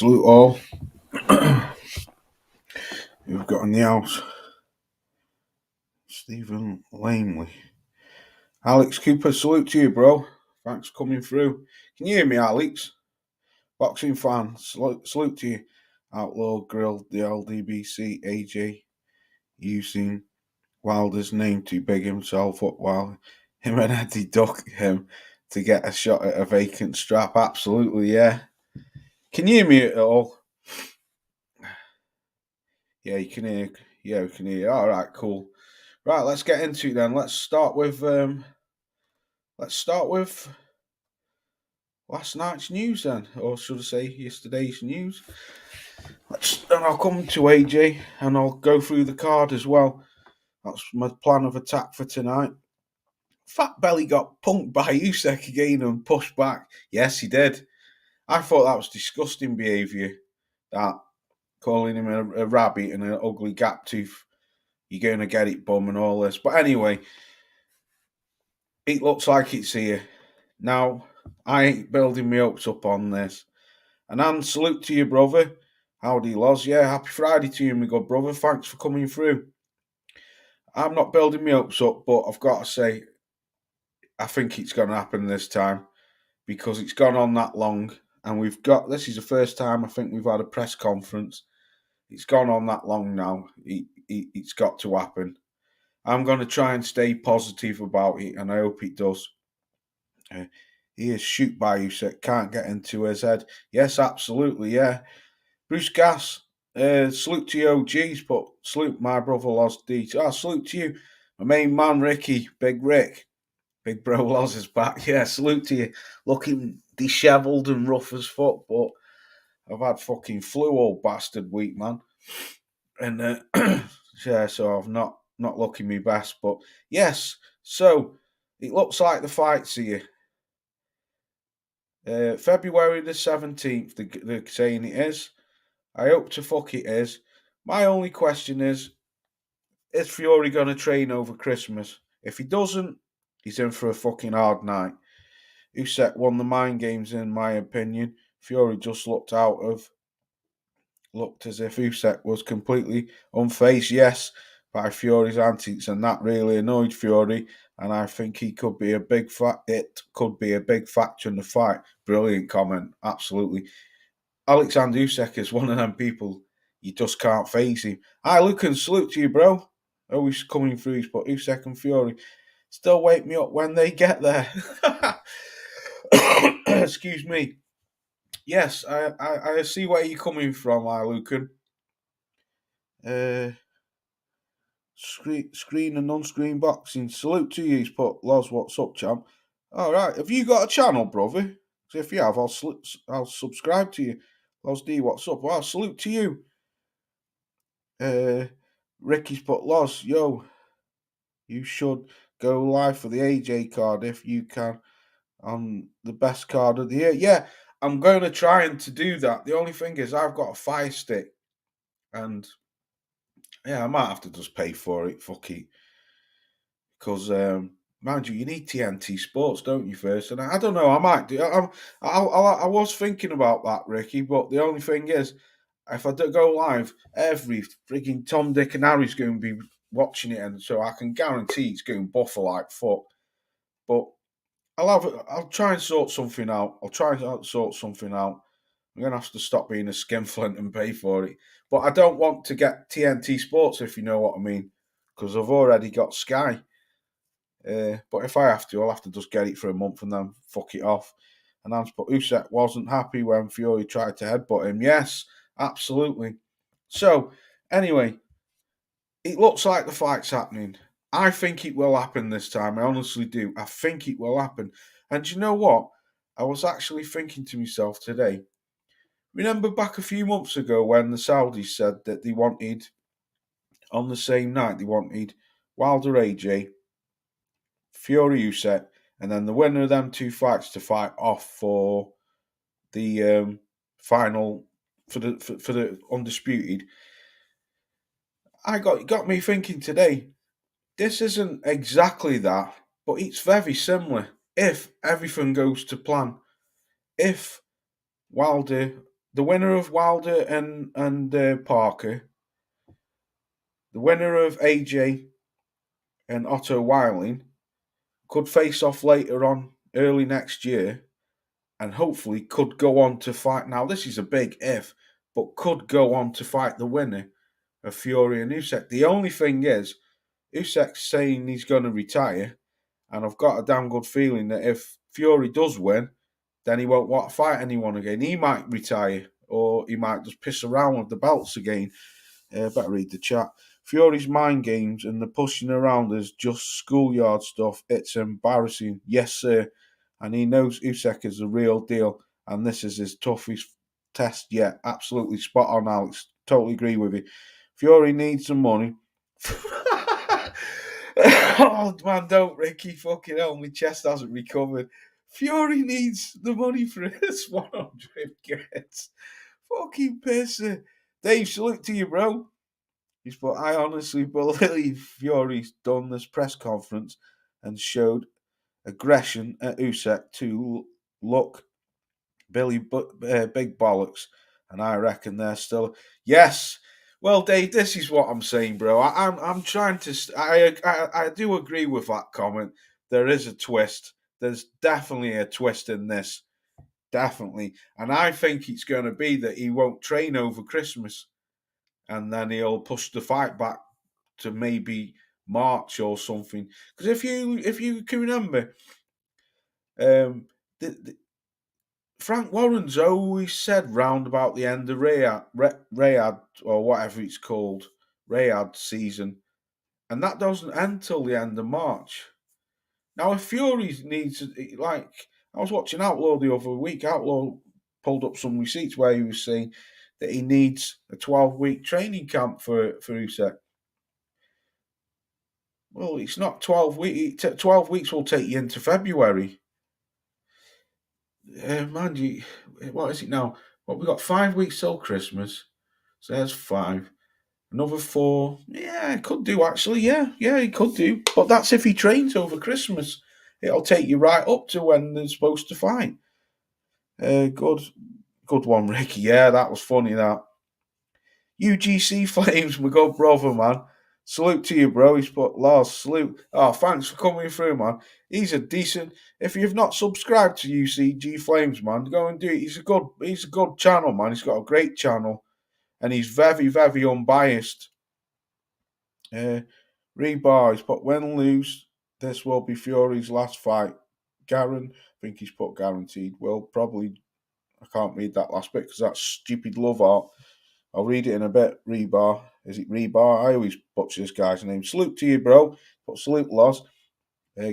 Salute all who've got in the house. Stephen Langley. Alex Cooper, salute to you, bro. Thanks for coming through. Can you hear me, Alex? Boxing fan, salute to you. Outlaw grilled the LDBC AJ using Wilder's name to big himself up while him and Eddie duck him to get a shot at a vacant strap. Absolutely, yeah. Can you hear me at all? Yeah, you can hear. Yeah, we can hear. All right, cool. Right, let's get into it then. Let's start with last night's news then, or should I say yesterday's news. And I'll come to AJ and I'll go through the card as well. That's my plan of attack for tonight. Fat Belly got punked by Usyk again and pushed back. Yes, he did. I thought that was disgusting behaviour. That calling him a rabbit and an ugly gap tooth. You're going to get it, bum, and all this. But anyway, it looks like it's here. Now, I ain't building my hopes up on this. And salute to you, brother. Howdy, Loz. Yeah, happy Friday to you, my good brother. Thanks for coming through. I'm not building my hopes up, but I've got to say, I think it's going to happen this time because it's gone on that long. And this is the first time I think we've had a press conference. It's gone on that long now. It's got to happen. I'm going to try and stay positive about it, and I hope it does. He is shoot by Usyk, can't get into his head. Yes, absolutely, yeah. Bruce Gas, salute to you, OGs, but salute my brother Loz D. Salute to you, my main man Ricky, Big Rick. Big bro Loz is back. Yeah, salute to you. Looking dishevelled and rough as fuck, but I've had fucking flu all bastard week, man. And yeah, so I've not looking my best, but yes. So it looks like the fight's here. February the 17th, they're saying it is. I hope to fuck it is. My only question is Fury going to train over Christmas? If he doesn't, he's in for a fucking hard night. Usyk won the mind games, in my opinion. Fury just looked as if Usyk was completely unfazed, yes, by Fury's antics, and that really annoyed Fury. And I think it could be a big factor in the fight. Brilliant comment, absolutely. Alexander Usyk is one of them people you just can't face him. Hi, Luke, and salute to you, bro. Always coming through, but Usyk and Fury still wake me up when they get there. Excuse me. Yes, I see where you're coming from, Lucan. Screen and non-screen boxing. Salute to you. He's put Loz, what's up, champ? All right. Have you got a channel, brother? So if you have, I'll subscribe to you. Loz D, what's up? Well, salute to you. Ricky's put Loz, yo. You should go live for the AJ card if you can on the best card of the year. Yeah, I'm going to try and to do that. The only thing is I've got a Fire Stick, and yeah, I might have to just pay for it. Fuck it, because mind you need TNT Sports, don't you? First, and I don't know. I might do. I was thinking about that, Ricky, but the only thing is, if I do go live, every freaking Tom, Dick, and Harry's going to be watching it, and so I can guarantee it's going to buffer like fuck. But I'll try and sort something out. I'm gonna have to stop being a skinflint and pay for it. But I don't want to get TNT Sports, if you know what I mean, because I've already got Sky. But if I have to, I'll have to just get it for a month and then fuck it off. And but Usyk wasn't happy when Fury tried to headbutt him. Yes, absolutely. So anyway, it looks like the fight's happening. I think it will happen this time. I honestly do. I think it will happen. And you know what? I was actually thinking to myself today. Remember back a few months ago when the Saudis said that they wanted, on the same night, they wanted Wilder AJ, Fury Usyk, and then the winner of them two fights to fight off for the final, for the undisputed. It got me thinking today. This isn't exactly that, but it's very similar if everything goes to plan. If Wilder the winner of Wilder and Parker, the winner of AJ and Otto Weiling, could face off later on early next year, and hopefully could go on to fight. Now this is a big if, but could go on to fight the winner of Fury and Usyk. The only thing is, Usyk's saying he's going to retire, and I've got a damn good feeling that if Fury does win, then he won't want to fight anyone again. He might retire, or he might just piss around with the belts again. Better read the chat. Fury's mind games and the pushing around is just schoolyard stuff. It's embarrassing. Yes, sir. And he knows Usyk is the real deal, and this is his toughest test yet. Absolutely spot on, Alex. Totally agree with you. Fury needs some money. Oh man, don't Ricky, fucking hell, my chest hasn't recovered. Fury needs the money for his 100 gets. Fucking pisser. Dave, salute to you, bro. He's put, I honestly believe Fury's done this press conference and showed aggression at Usyk to look big bollocks, and I reckon they're still yes. Well, Dave, this is what I'm saying, bro. I'm trying to. I do agree with that comment. There is a twist. There's definitely a twist in this, definitely, and I think it's going to be that he won't train over Christmas, and then he'll push the fight back to maybe March or something. Because if you can remember, the Frank Warren's always said round about the end of Riyadh or whatever it's called, Riyadh season, and that doesn't end till the end of March. Now, if Fury needs, like, I was watching Outlaw the other week, Outlaw pulled up some receipts where he was saying that he needs a 12-week training camp for Usyk. Well, it's not 12 weeks. 12 weeks will take you into February. Mind you, what is it now? Well, we've got 5 weeks till Christmas. So there's 5. Another 4. Yeah, he could do actually. Yeah, he could do. But that's if he trains over Christmas. It'll take you right up to when they're supposed to fight. Good one, Ricky. Yeah, that was funny, that. UGC Flames, my good brother, man. Salute to you, bro. He's put Lars, salute. Oh, thanks for coming through, man. He's a decent. If you've not subscribed to UCG Flames, man, go and do it. He's a good channel, man. He's got a great channel, and he's very, very unbiased. Rebar, he's put win lose. This will be Fury's last fight. Garen, I think he's put guaranteed. Well, probably. I can't read that last bit because that's stupid love art. I'll read it in a bit. Rebar. Is it Rebar? I always butcher this guy's name. Salute to you, bro. But salute, Loz.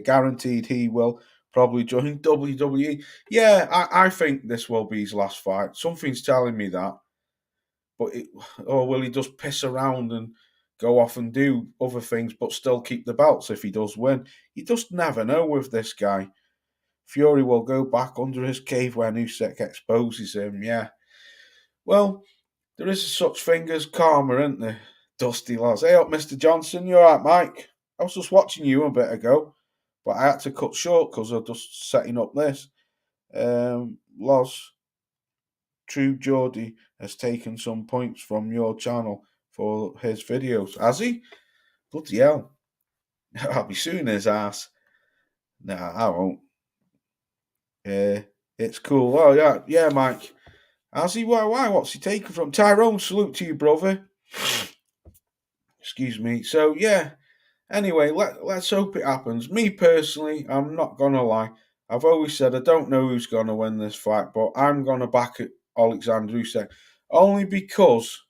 Guaranteed he will probably join WWE. Yeah, I think this will be his last fight. Something's telling me that. But or will he just piss around and go off and do other things but still keep the belts if he does win? You just never know with this guy. Fury will go back under his cave when Usyk exposes him, yeah. Well, there is such thing as karma, isn't there? Dusty Loz. Hey up, Mr. Johnson. You alright, Mike? I was just watching you a bit ago, but I had to cut short because I'm just setting up this. Loz, True Geordie has taken some points from your channel for his videos. Has he? Bloody hell. I'll be suing his ass. Nah, I won't. It's cool. Oh, yeah, Mike. Has he? Why? What's he taken from? Tyrone, salute to you, brother. Excuse me. So, yeah. Anyway, let's hope it happens. Me personally, I'm not going to lie. I've always said I don't know who's going to win this fight, but I'm going to back Alexander Usyk. Only because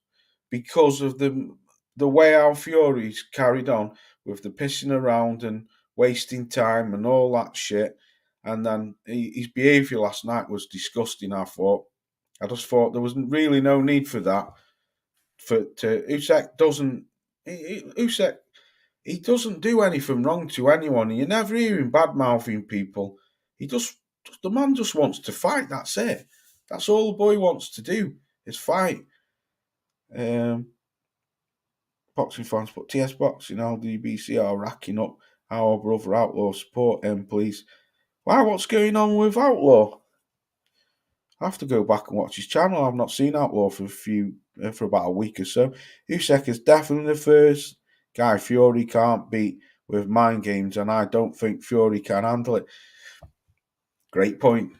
of the way our Fury's carried on with the pissing around and wasting time and all that shit. And then his behaviour last night was disgusting, I thought. I just thought there was really no need for that. Usyk doesn't... Usyk, he doesn't do anything wrong to anyone. You never hear him bad-mouthing people. The man just wants to fight, that's it. That's all the boy wants to do, is fight. Boxing fans put TS Boxing, LDBC are racking up our brother Outlaw. Support him, please. Wow, what's going on with Outlaw? I have to go back and watch his channel. I've not seen Outlaw for about a week or so. Usyk is definitely the first guy Fury can't beat with mind games, and I don't think Fury can handle it. Great point.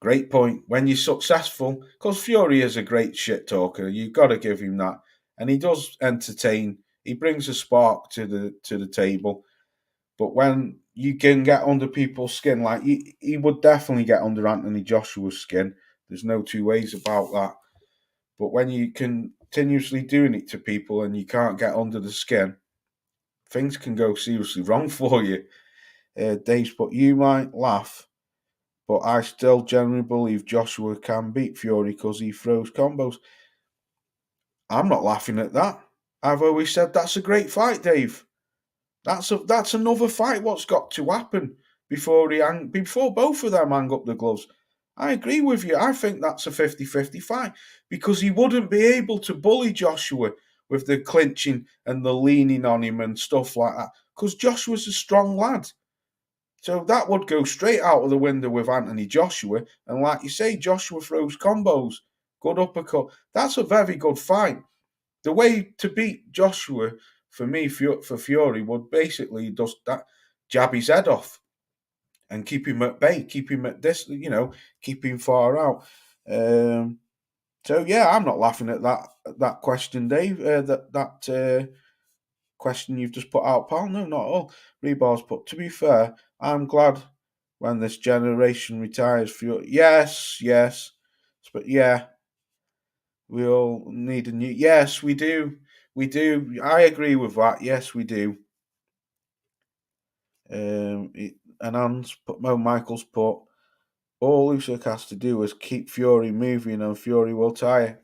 Great point. When you're successful, because Fury is a great shit talker, you've got to give him that, and he does entertain. He brings a spark to the table. But when you can get under people's skin, like he would definitely get under Anthony Joshua's skin. There's no two ways about that. But when you continuously doing it to people and you can't get under the skin, things can go seriously wrong for you. Dave's, but you might laugh, but I still generally believe Joshua can beat Fury because he throws combos. I'm not laughing at that. I've always said that's a great fight, Dave. That's another fight. What's got to happen before both of them hang up the gloves? I agree with you. I think that's a 50-50 fight because he wouldn't be able to bully Joshua with the clinching and the leaning on him and stuff like that because Joshua's a strong lad. So that would go straight out of the window with Anthony Joshua. And like you say, Joshua throws combos, good uppercut. That's a very good fight. The way to beat Joshua for me, for Fury, would basically just that jab his head off and keep him at bay, keep him at this, keep him far out. So yeah, I'm not laughing at that question, Dave. That question you've just put out, pal. No, not at all. Rebar's put. To be fair, I'm glad when this generation retires. Yes, but yeah, we all need a new. Yes, we do. We do. I agree with that. Yes, we do. And Anne's put, Mo Michaels put, all Usyk has to do is keep Fury moving and Fury will tire.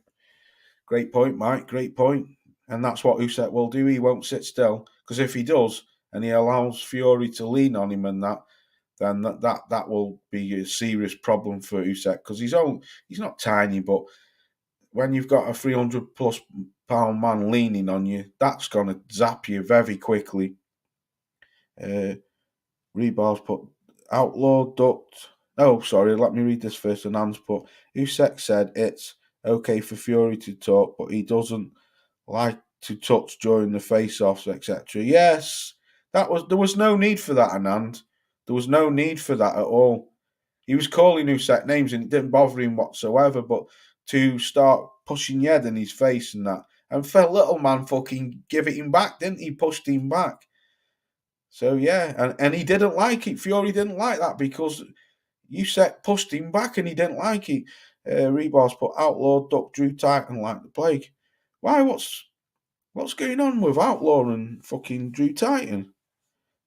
Great point, Mike. Great point. And that's what Usyk will do. He won't sit still. Because if he does, and he allows Fury to lean on him and that, then that will be a serious problem for Usyk. Because he's not tiny, but when you've got a 300+ pound man leaning on you, that's going to zap you very quickly. Rebar's put Outlaw ducked. Oh, sorry, let me read this first. And Anne's put Usyk said it's okay for Fury to talk, but he doesn't like to touch during the face-offs, etc. Yes, there was no need for that, Anand. There was no need for that at all. He was calling Usyk names and it didn't bother him whatsoever, but to start pushing your head in his face and that, and Phil Little Man fucking give it him back, didn't he? Pushed him back. So yeah, and he didn't like it. Fury didn't like that because Usyk pushed him back and he didn't like it. Rebar's put Outlaw duck Drew Titan like the plague. Why? What's going on with Outlaw and fucking Drew Titan?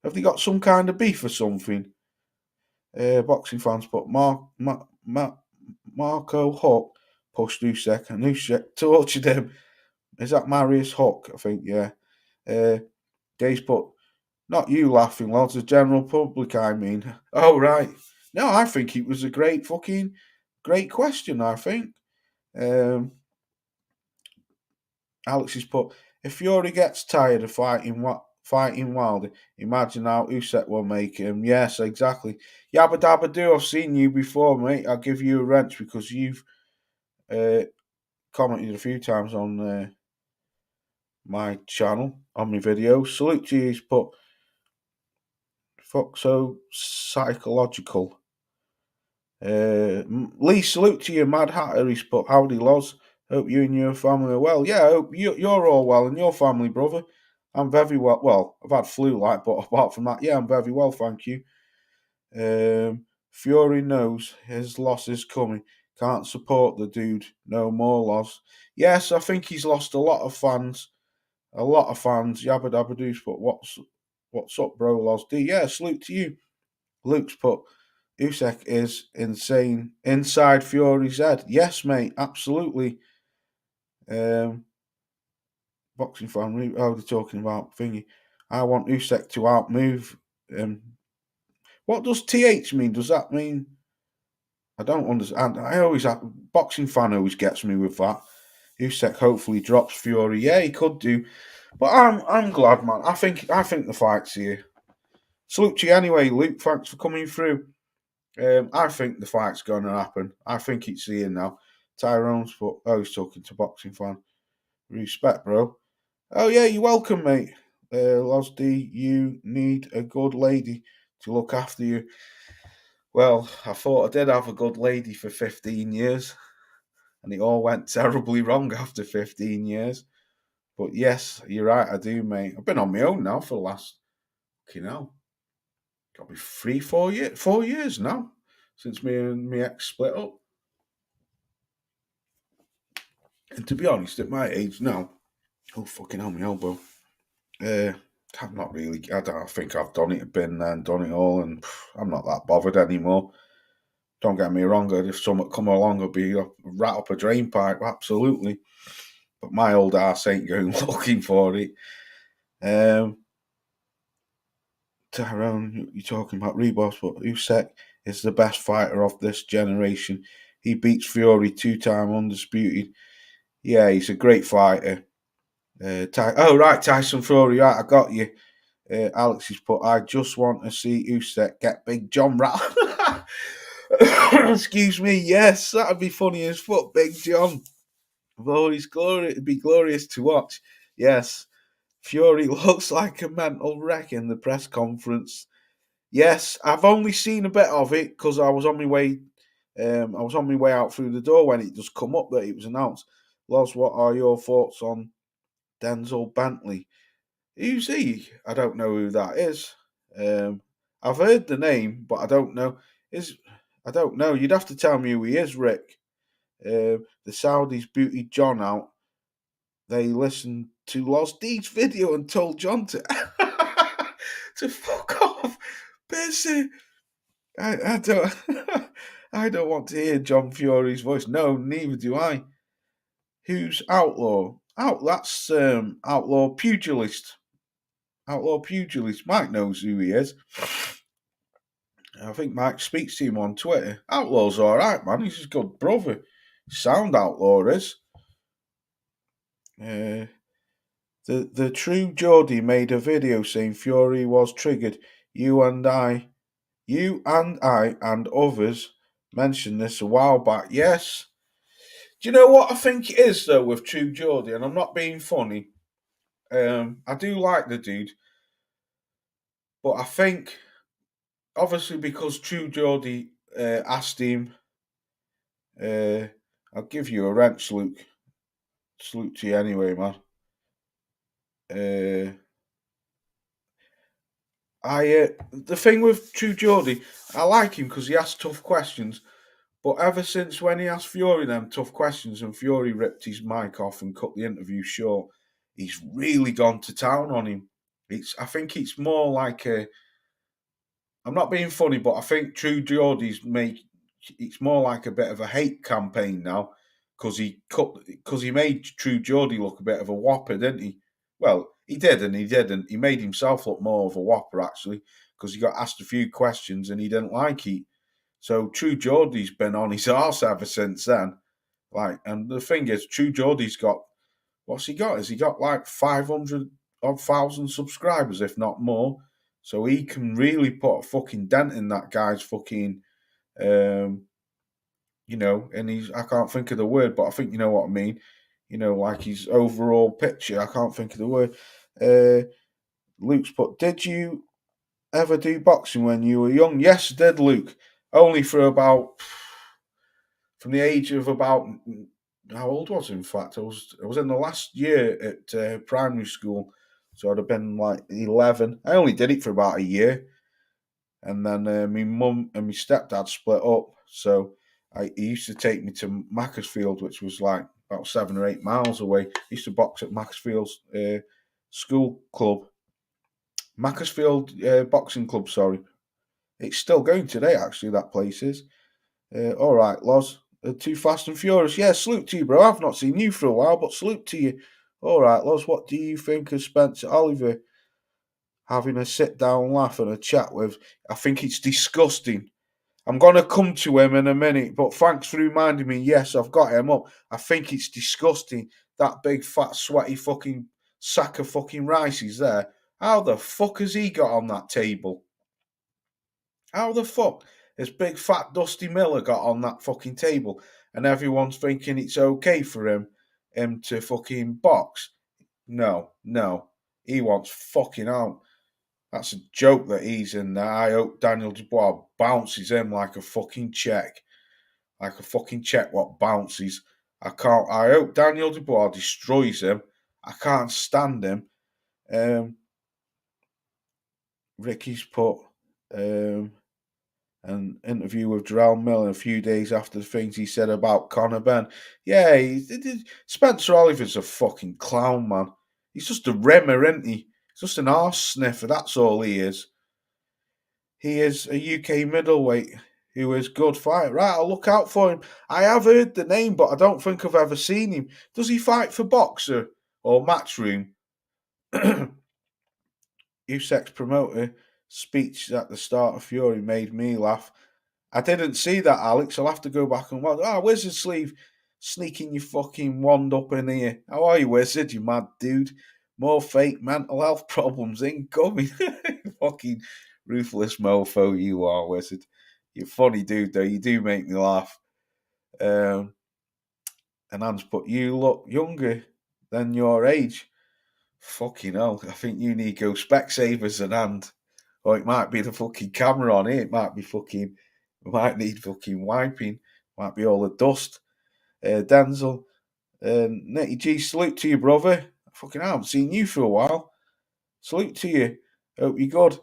Have they got some kind of beef or something? Boxing fans put Marco Huck pushed Usyk and Usyk tortured him. Is that Marius Huck? I think, yeah. Dave's put, not you laughing, lads, the general public, I mean. Oh, right. No, I think it was a great question, I think. Alex has put, if Fury gets tired of fighting Wilder, imagine how Usyk will make him. Yes, exactly. Yabba dabba do, I've seen you before, mate. I'll give you a wrench because you've commented a few times on my channel, on my videos. Salute to you, he's put, fuck so psychological. Lee, salute to you, Mad Hatter, he's put, howdy, Loz. Hope you and your family are well. Yeah, I hope you're all well and your family, brother. I'm very well. Well, I've had flu-like, but apart from that, yeah, I'm very well, thank you. Fury knows his loss is coming. Can't support the dude. No more loss. Yes, I think he's lost a lot of fans. A lot of fans. Yabba dabba doos, but what's up, bro, Loz D? Yeah, salute to you. Luke's put, Usyk is insane. Inside Fury's head. Yes, mate, absolutely. Boxing fan, they're talking about thingy. I want Usyk to outmove. What does TH mean? Does that mean? I don't understand. Boxing fan always gets me with that. Usyk hopefully drops Fury. Yeah, he could do, but I'm glad, man. I think the fight's here. Salute to you anyway, Luke. Thanks for coming through. I think the fight's going to happen. I think it's here now. Tyrone's foot. Oh, he's talking to boxing fan. Respect, bro. Oh yeah, you're welcome, mate. Losdy, you need a good lady to look after you. Well, I thought I did have a good lady for 15 years, and it all went terribly wrong after 15 years. But yes, you're right, I do, mate. I've been on my own now for the last, got me 4 years now since me and my ex split up. And to be honest, at my age now, oh fucking hell, my elbow. I'm not really. I think I've done it, been there and done it all, and I'm not that bothered anymore. Don't get me wrong. If someone come along, I'd be rat up a drain pipe, absolutely. But my old ass ain't going looking for it. Tyrone, you're talking about Rebos, but Usyk is the best fighter of this generation. He beats Fury 2-time undisputed. Yeah, he's a great fighter. Tyson Fury. Right, I got you. Alex has put, I just want to see Usyk get Big John rattled. Excuse me. Yes, that'd be funny as fuck, Big John. Oh, it'd be glorious to watch. Yes, Fury looks like a mental wreck in the press conference. Yes, I've only seen a bit of it because I was on my way. I was on my way out through the door when it just come up that it was announced. Loz, what are your thoughts on Denzel Bentley? Who's he? I don't know who that is. I've heard the name, but I don't know. I don't know. You'd have to tell me who he is, Rick. The Saudis booted John out. They listened to Lost Deeds video and told John to to fuck off. Busy. I don't. I don't want to hear John Fury's voice. No, neither do I. Who's Outlaw? That's Outlaw Pugilist. Outlaw Pugilist. Mike knows who he is. I think Mike speaks to him on Twitter. Outlaw's alright, man. He's a good brother. Sound Outlaw is. The true Geordie made a video saying Fury was triggered. You and I and others mentioned this a while back. Yes. Do you know what I think it is though with True Geordie? And I'm not being funny. I do like the dude, but I think obviously because True Geordie asked him, I'll give you a wrench, Luke. Salute to you anyway, man. The thing with True Geordie, I like him because he asks tough questions. But ever since when he asked Fury them tough questions and Fury ripped his mic off and cut the interview short, he's really gone to town on him. I think it's more like a. I'm not being funny, but I think True Geordie's it's more like a bit of a hate campaign now because he made True Geordie look a bit of a whopper, didn't he? Well, he did and he didn't. He made himself look more of a whopper actually because he got asked a few questions and he didn't like it. So True Geordie's been on his arse ever since then. And the thing is, True Geordie's got what's he got? Has he got like 500 odd thousand subscribers, if not more? So he can really put a fucking dent in that guy's fucking, and I can't think of the word, but I think you know what I mean. Like his overall picture. I can't think of the word. Luke's put, did you ever do boxing when you were young? Yes, I did, Luke. Only from the age of about, how old was I, in fact? I was in the last year at primary school, so I'd have been like 11. I only did it for about a year, and then my mum and my stepdad split up, so he used to take me to Macclesfield, which was like about 7 or 8 miles away. I used to box at Macclesfield's school club. Macclesfield Boxing Club, sorry. It's still going today, actually, that place is. All right, Loz. Too Fast and Furious. Yeah, salute to you, bro. I've not seen you for a while, but salute to you. All right, Loz, what do you think of Spencer Oliver having a sit-down laugh and a chat with? I think it's disgusting. I'm going to come to him in a minute, but thanks for reminding me. Yes, I've got him up. I think it's disgusting. That big, fat, sweaty fucking sack of fucking rice is there. How the fuck has he got on that table? How the fuck? Has big fat Dusty Miller got on that fucking table and everyone's thinking it's okay for him to fucking box? No, no. He wants fucking out. That's a joke that he's in there. I hope Daniel Dubois bounces him like a fucking check. Like a fucking check what bounces. I hope Daniel Dubois destroys him. I can't stand him. Ricky's put an interview with Jarrell Miller a few days after the things he said about Conor Benn. Yeah, Spencer Oliver's a fucking clown, man. He's just a rimmer, isn't he? He's just an arse sniffer, that's all he is. He is a UK middleweight who is good fight. Right, I'll look out for him. I have heard the name, but I don't think I've ever seen him. Does he fight for Boxer or Matchroom? Usyk's promoter speech at the start of Fury made me laugh. I didn't see that, Alex. I'll have to go back and watch. Wizard Sleeve, sneaking your fucking wand up in here. How are you, Wizard? You mad dude. More fake mental health problems incoming. Fucking ruthless mofo you are, Wizard. You're funny dude, though. You do make me laugh. And Hans put, you look younger than your age. Fucking hell. I think you need go Specsavers and hand. Or it might be the fucking camera on it. It might be fucking... Might need fucking wiping. Might be all the dust. Denzel. Netty G, salute to you, brother. I haven't seen you for a while. Salute to you. Hope you're good.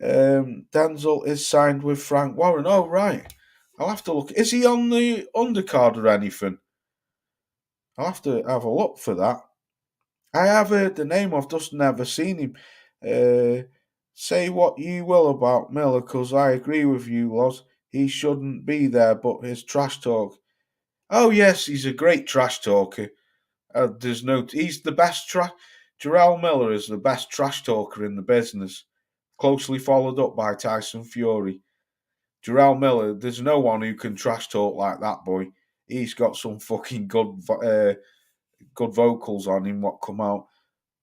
Denzel is signed with Frank Warren. Oh, right. I'll have to look. Is he on the undercard or anything? I'll have to have a look for that. I have heard the name. I've just never seen him. Say what you will about Miller, because I agree with you, Loz. He shouldn't be there, but his trash talk. Oh, yes, he's a great trash talker. He's the best Jarrell Miller is the best trash talker in the business, closely followed up by Tyson Fury. Jarrell Miller, there's no one who can trash talk like that boy. He's got some fucking good vocals on him. What come out?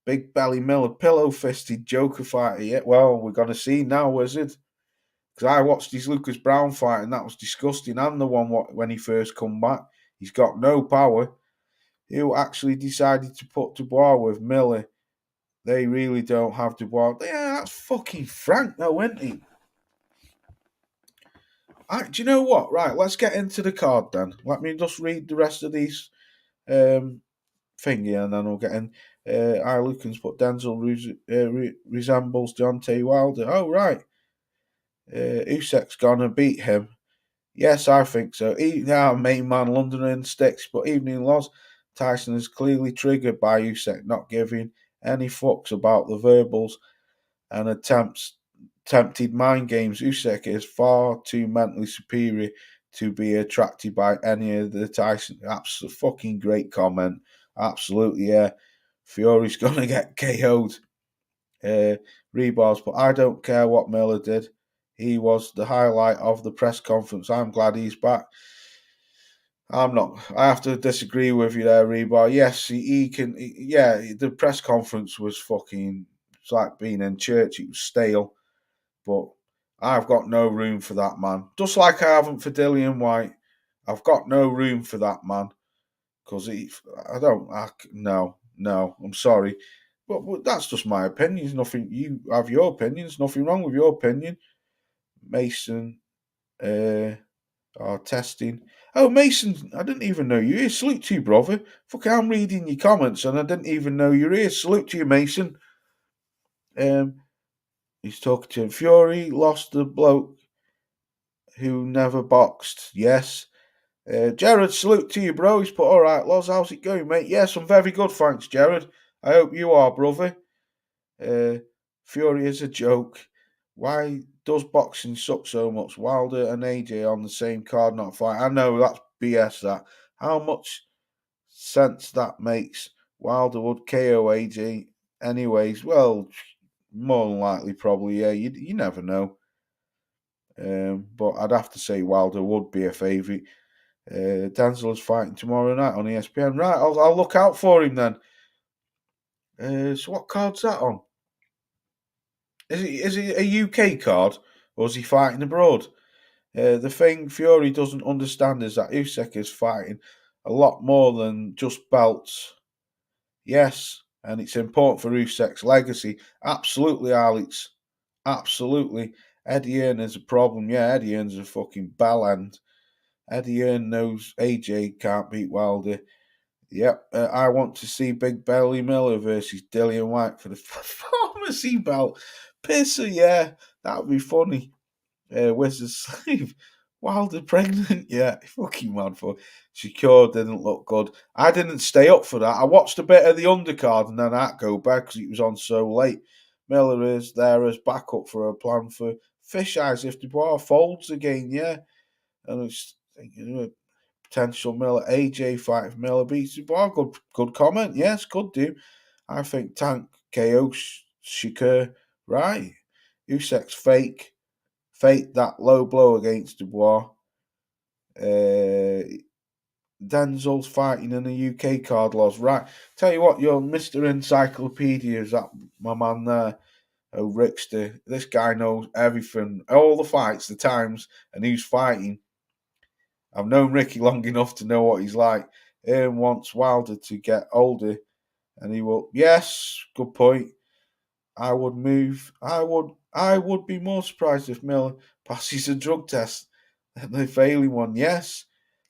Big Belly Miller, pillow fisted Joker fighter. Yeah, well, we're gonna see now, Wizard. Because I watched his Lucas Brown fight and that was disgusting. And the one when he first come back, he's got no power. Who actually decided to put Dubois with Miller? They really don't have Dubois. Yeah, that's fucking Frank, though, isn't he? Do you know what? Right, let's get into the card then. Let me just read the rest of these thingy and then we'll get in. Lucans put Denzel resembles Deontay Wilder. Oh, right. Usyk's gonna beat him. Yes, I think so. Main man Londoner in sticks, but evening loss. Tyson is clearly triggered by Usyk not giving any fucks about the verbals and attempted mind games. Usyk is far too mentally superior to be attracted by any of the Tyson. That's a fucking great comment. Absolutely, yeah. Fury's gonna get KO'd. Rebars, but I don't care what Miller did. He was the highlight of the press conference. I'm glad he's back. I'm not. I have to disagree with you there, Rebar. Yes, he can. Yeah, the press conference was fucking. It's like being in church. It was stale. But I've got no room for that man. Just like I haven't for Dillian White. I've got no room for that man. Because no. I'm sorry. But that's just my opinion. There's nothing. You have your opinion. There's nothing wrong with your opinion. Mason testing. Oh, Mason, I didn't even know you're here. Salute to you, brother. I'm reading your comments and I didn't even know you're here. Salute to you, Mason. He's talking to him. Fury lost the bloke who never boxed. Yes. Jared, salute to you, bro. He's put, all right, Loz, how's it going, mate? Yes, I'm very good, thanks, Jared. I hope you are, brother. Fury is a joke. Why does boxing suck so much? Wilder and AJ on the same card, not fight. I know that's BS. That how much sense that makes. Wilder would KO AJ anyways. Well, more than likely, probably. Yeah, you never know. But I'd have to say Wilder would be a favourite. Denzel is fighting tomorrow night on ESPN. Right, I'll look out for him then. So what card's that on? Is it a UK card or is he fighting abroad? The thing Fury doesn't understand is that Usyk is fighting a lot more than just belts. Yes, and it's important for Usyk's legacy. Absolutely, Alex. Absolutely. Eddie Hearn is a problem. Yeah, Eddie Hearn's a fucking bellend. Eddie Hearn knows AJ can't beat Wilder. Yep, I want to see Big Belly Miller versus Dillian White for the pharmacy belt. Pisser, yeah, that would be funny. Wizard Slave. Wilder pregnant, yeah, fucking mad for. Secure didn't look good. I didn't stay up for that. I watched a bit of the undercard and then I had to go back because it was on so late. Miller is there as backup for a plan for Fish Eyes if Dubois folds again, yeah. And it's thinking, potential Miller AJ fight if Miller beats Dubois. Good comment. Yes, could do. I think Tank KO Shakur right. Usyk's fake that low blow against Dubois. Denzel's fighting in the UK card laws. Right. Tell you what, your Mr. Encyclopedia is that my man there. Oh, Rickster. This guy knows everything. All the fights, the times, and who's fighting. I've known Ricky long enough to know what he's like. Aaron wants Wilder to get older, and he will. Yes, good point. I would move. I would be more surprised if Miller passes a drug test than the failing one. Yes,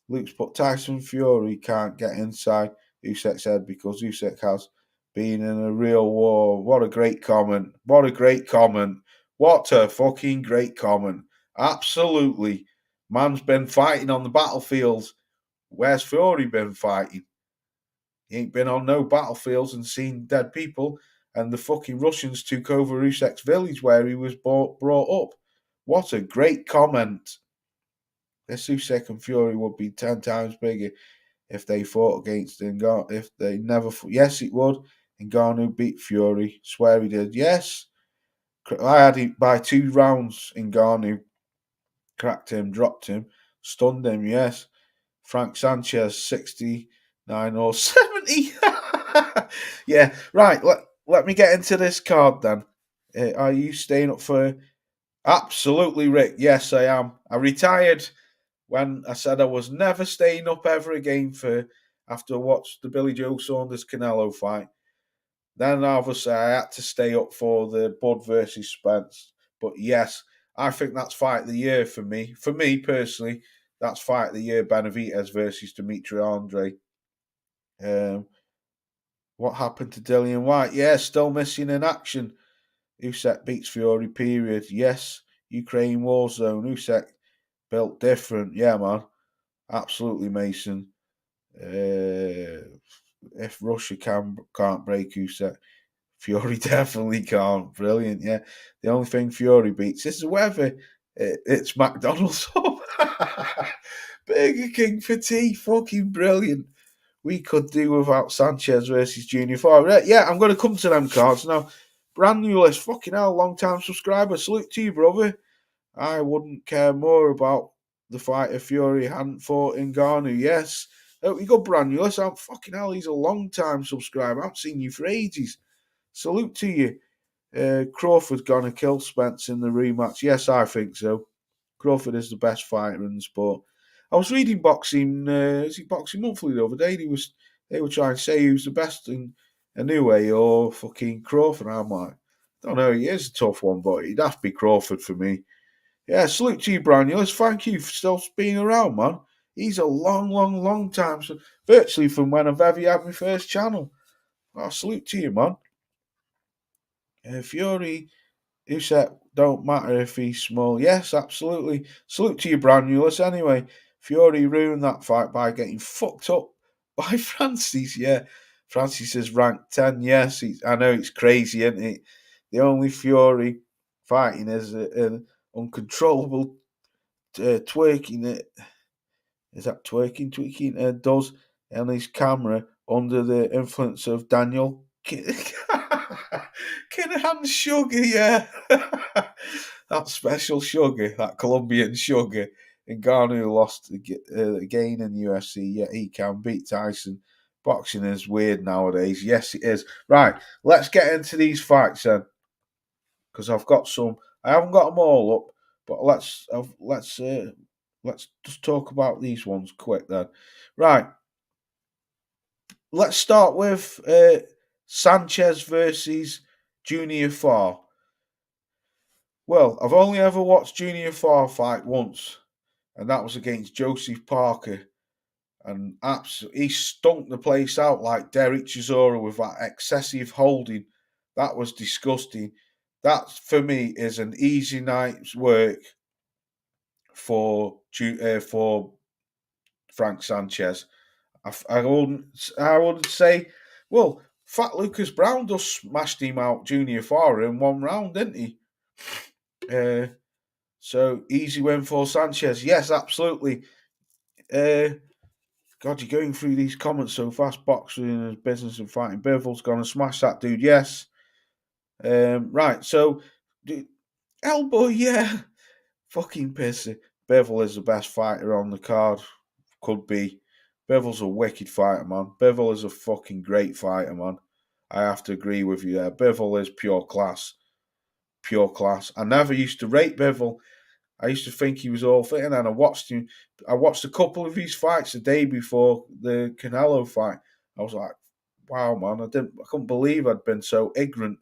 Luke's put Tyson Fury can't get inside Usyk's head because Usyk has been in a real war. What a great comment! What a great comment! What a fucking great comment! Absolutely. Man's been fighting on the battlefields. Where's Fury been fighting? He ain't been on no battlefields and seen dead people. And the fucking Russians took over Usyk's village where he was brought up. What a great comment. This Usyk and Fury would be 10 times bigger if they fought against Ngannou. If they never fought. Yes, it would. Ngannou beat Fury. Swear he did. Yes. I had him by 2 rounds. Ngannou cracked him, dropped him, stunned him. Yes. Frank Sanchez, 69 or 70. Yeah, right. Let me get into this card then. Are you staying up for? Absolutely, Rick. Yes, I am. I retired when I said I was never staying up ever again for after I watched the Billy Joe Saunders Canelo fight. Then obviously I had to stay up for the Bud versus Spence. But yes, I think that's fight of the year for me. For me personally, that's fight of the year. Benavidez versus Dimitri Andre. Um, what happened to Dillian White? Yeah, still missing in action. Usyk beats Fury. Period. Yes, Ukraine war zone. Usyk built different. Yeah, man. Absolutely, Mason. If Russia can't break Usyk, Fury definitely can't. Brilliant, yeah. The only thing Fury beats is whether it's McDonald's. Burger King for tea, fucking brilliant. We could do without Sanchez versus Junior Four. Yeah, I'm going to come to them cards now. Brand new list, fucking hell, long time subscriber. Salute to you, brother. I wouldn't care more about the fight if Fury hadn't fought Ngannou. Yes. Oh, you got brand new list. I'm fucking hell, he's a long time subscriber. I haven't seen you for ages. Salute to you. Crawford gonna kill Spence in the rematch. Yes, I think so. Crawford is the best fighter in the sport. I was reading boxing. Is it Boxing Monthly the other day? They were trying to say who's the best in Inoue or fucking Crawford. I'm like, don't know. He is a tough one, but it'd have to be Crawford for me. Yeah, salute to you, Branulus. Thank you for still being around, man. He's a long, long, long time. So virtually from when I've ever had my first channel. Oh, salute to you, man. Fury, Usyk don't matter if he's small. Yes, absolutely. Salute to you, Branulus. Anyway, Fury ruined that fight by getting fucked up by Francis. Yeah, Francis is ranked 10. Yes, I know it's crazy, isn't it? The only Fury fighting is an uncontrollable twerking. Is that twerking? Tweaking does on his camera under the influence of Daniel Kinahan sugar, yeah. That special sugar, that Colombian sugar. And Ngannou lost again in the UFC, yet he can beat Tyson. Boxing is weird nowadays. Yes, it is. Right, let's get into these fights then. Because I've got some. I haven't got them all up, But let's just talk about these ones quick then. Right, let's start with Sanchez versus Junior Farr. Well, I've only ever watched Junior Farr fight once, and that was against Joseph Parker. And he stunk the place out like Derek Chisora with that excessive holding. That was disgusting. That, for me, is an easy night's work for Frank Sanchez. I would say, well, Fat Lucas Brown just smashed him out, Junior Farr, in one round, didn't he? So easy win for Sanchez. Yes, absolutely. God, you're going through these comments so fast. Boxing is business and fighting. Bivell's gonna smash that dude. Yes. Right. So, elbow. Yeah. Fucking pissy. Bivell is the best fighter on the card. Could be. Bivell's a wicked fighter, man. Bivell is a fucking great fighter, man. I have to agree with you there. Bivell is pure class. Pure class. I never used to rate Bivell. I used to think he was all fit, and then I watched him. I watched a couple of his fights the day before the Canelo fight. I was like, "Wow, man! I couldn't believe I'd been so ignorant,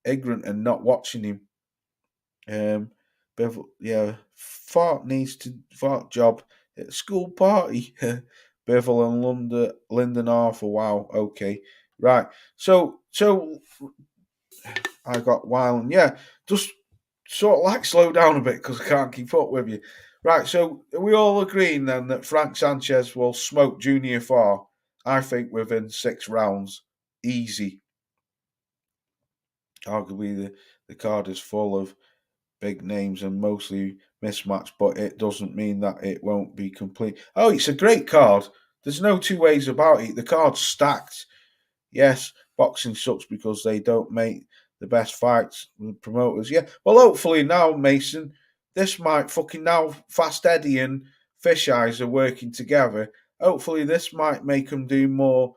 and not watching him." Bevel, yeah, fart job at a school party. Bevel and Lyndon Arthur. Wow, okay, right. So I got wild. Yeah, just sort of like slow down a bit because I can't keep up with you. Right, so are we all agreeing then that Frank Sanchez will smoke Junior Farr? I think within 6 rounds, easy. Arguably, the card is full of big names and mostly mismatched, but it doesn't mean that it won't be complete. Oh, it's a great card. There's no two ways about it. The card's stacked. Yes, boxing sucks because they don't make the best fights with promoters. Yeah, well, hopefully now, Mason, this might fucking now Fast Eddie and Fish Eyes are working together. Hopefully, this might make them do more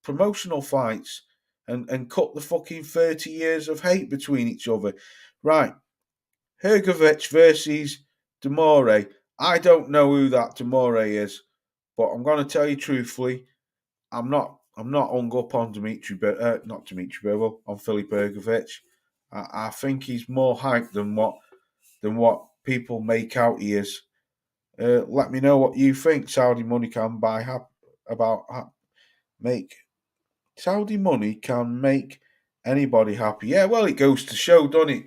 promotional fights and cut the fucking 30 years of hate between each other. Right, Hergovich versus Demore. I don't know who that Demore is, but I'm going to tell you truthfully, I'm not hung up on not Dimitri Bivol, on Filip Hergovich. I think he's more hyped than what people make out he is. Let me know what you think. Saudi money can make Saudi money can make anybody happy. Yeah, well, it goes to show, doesn't it?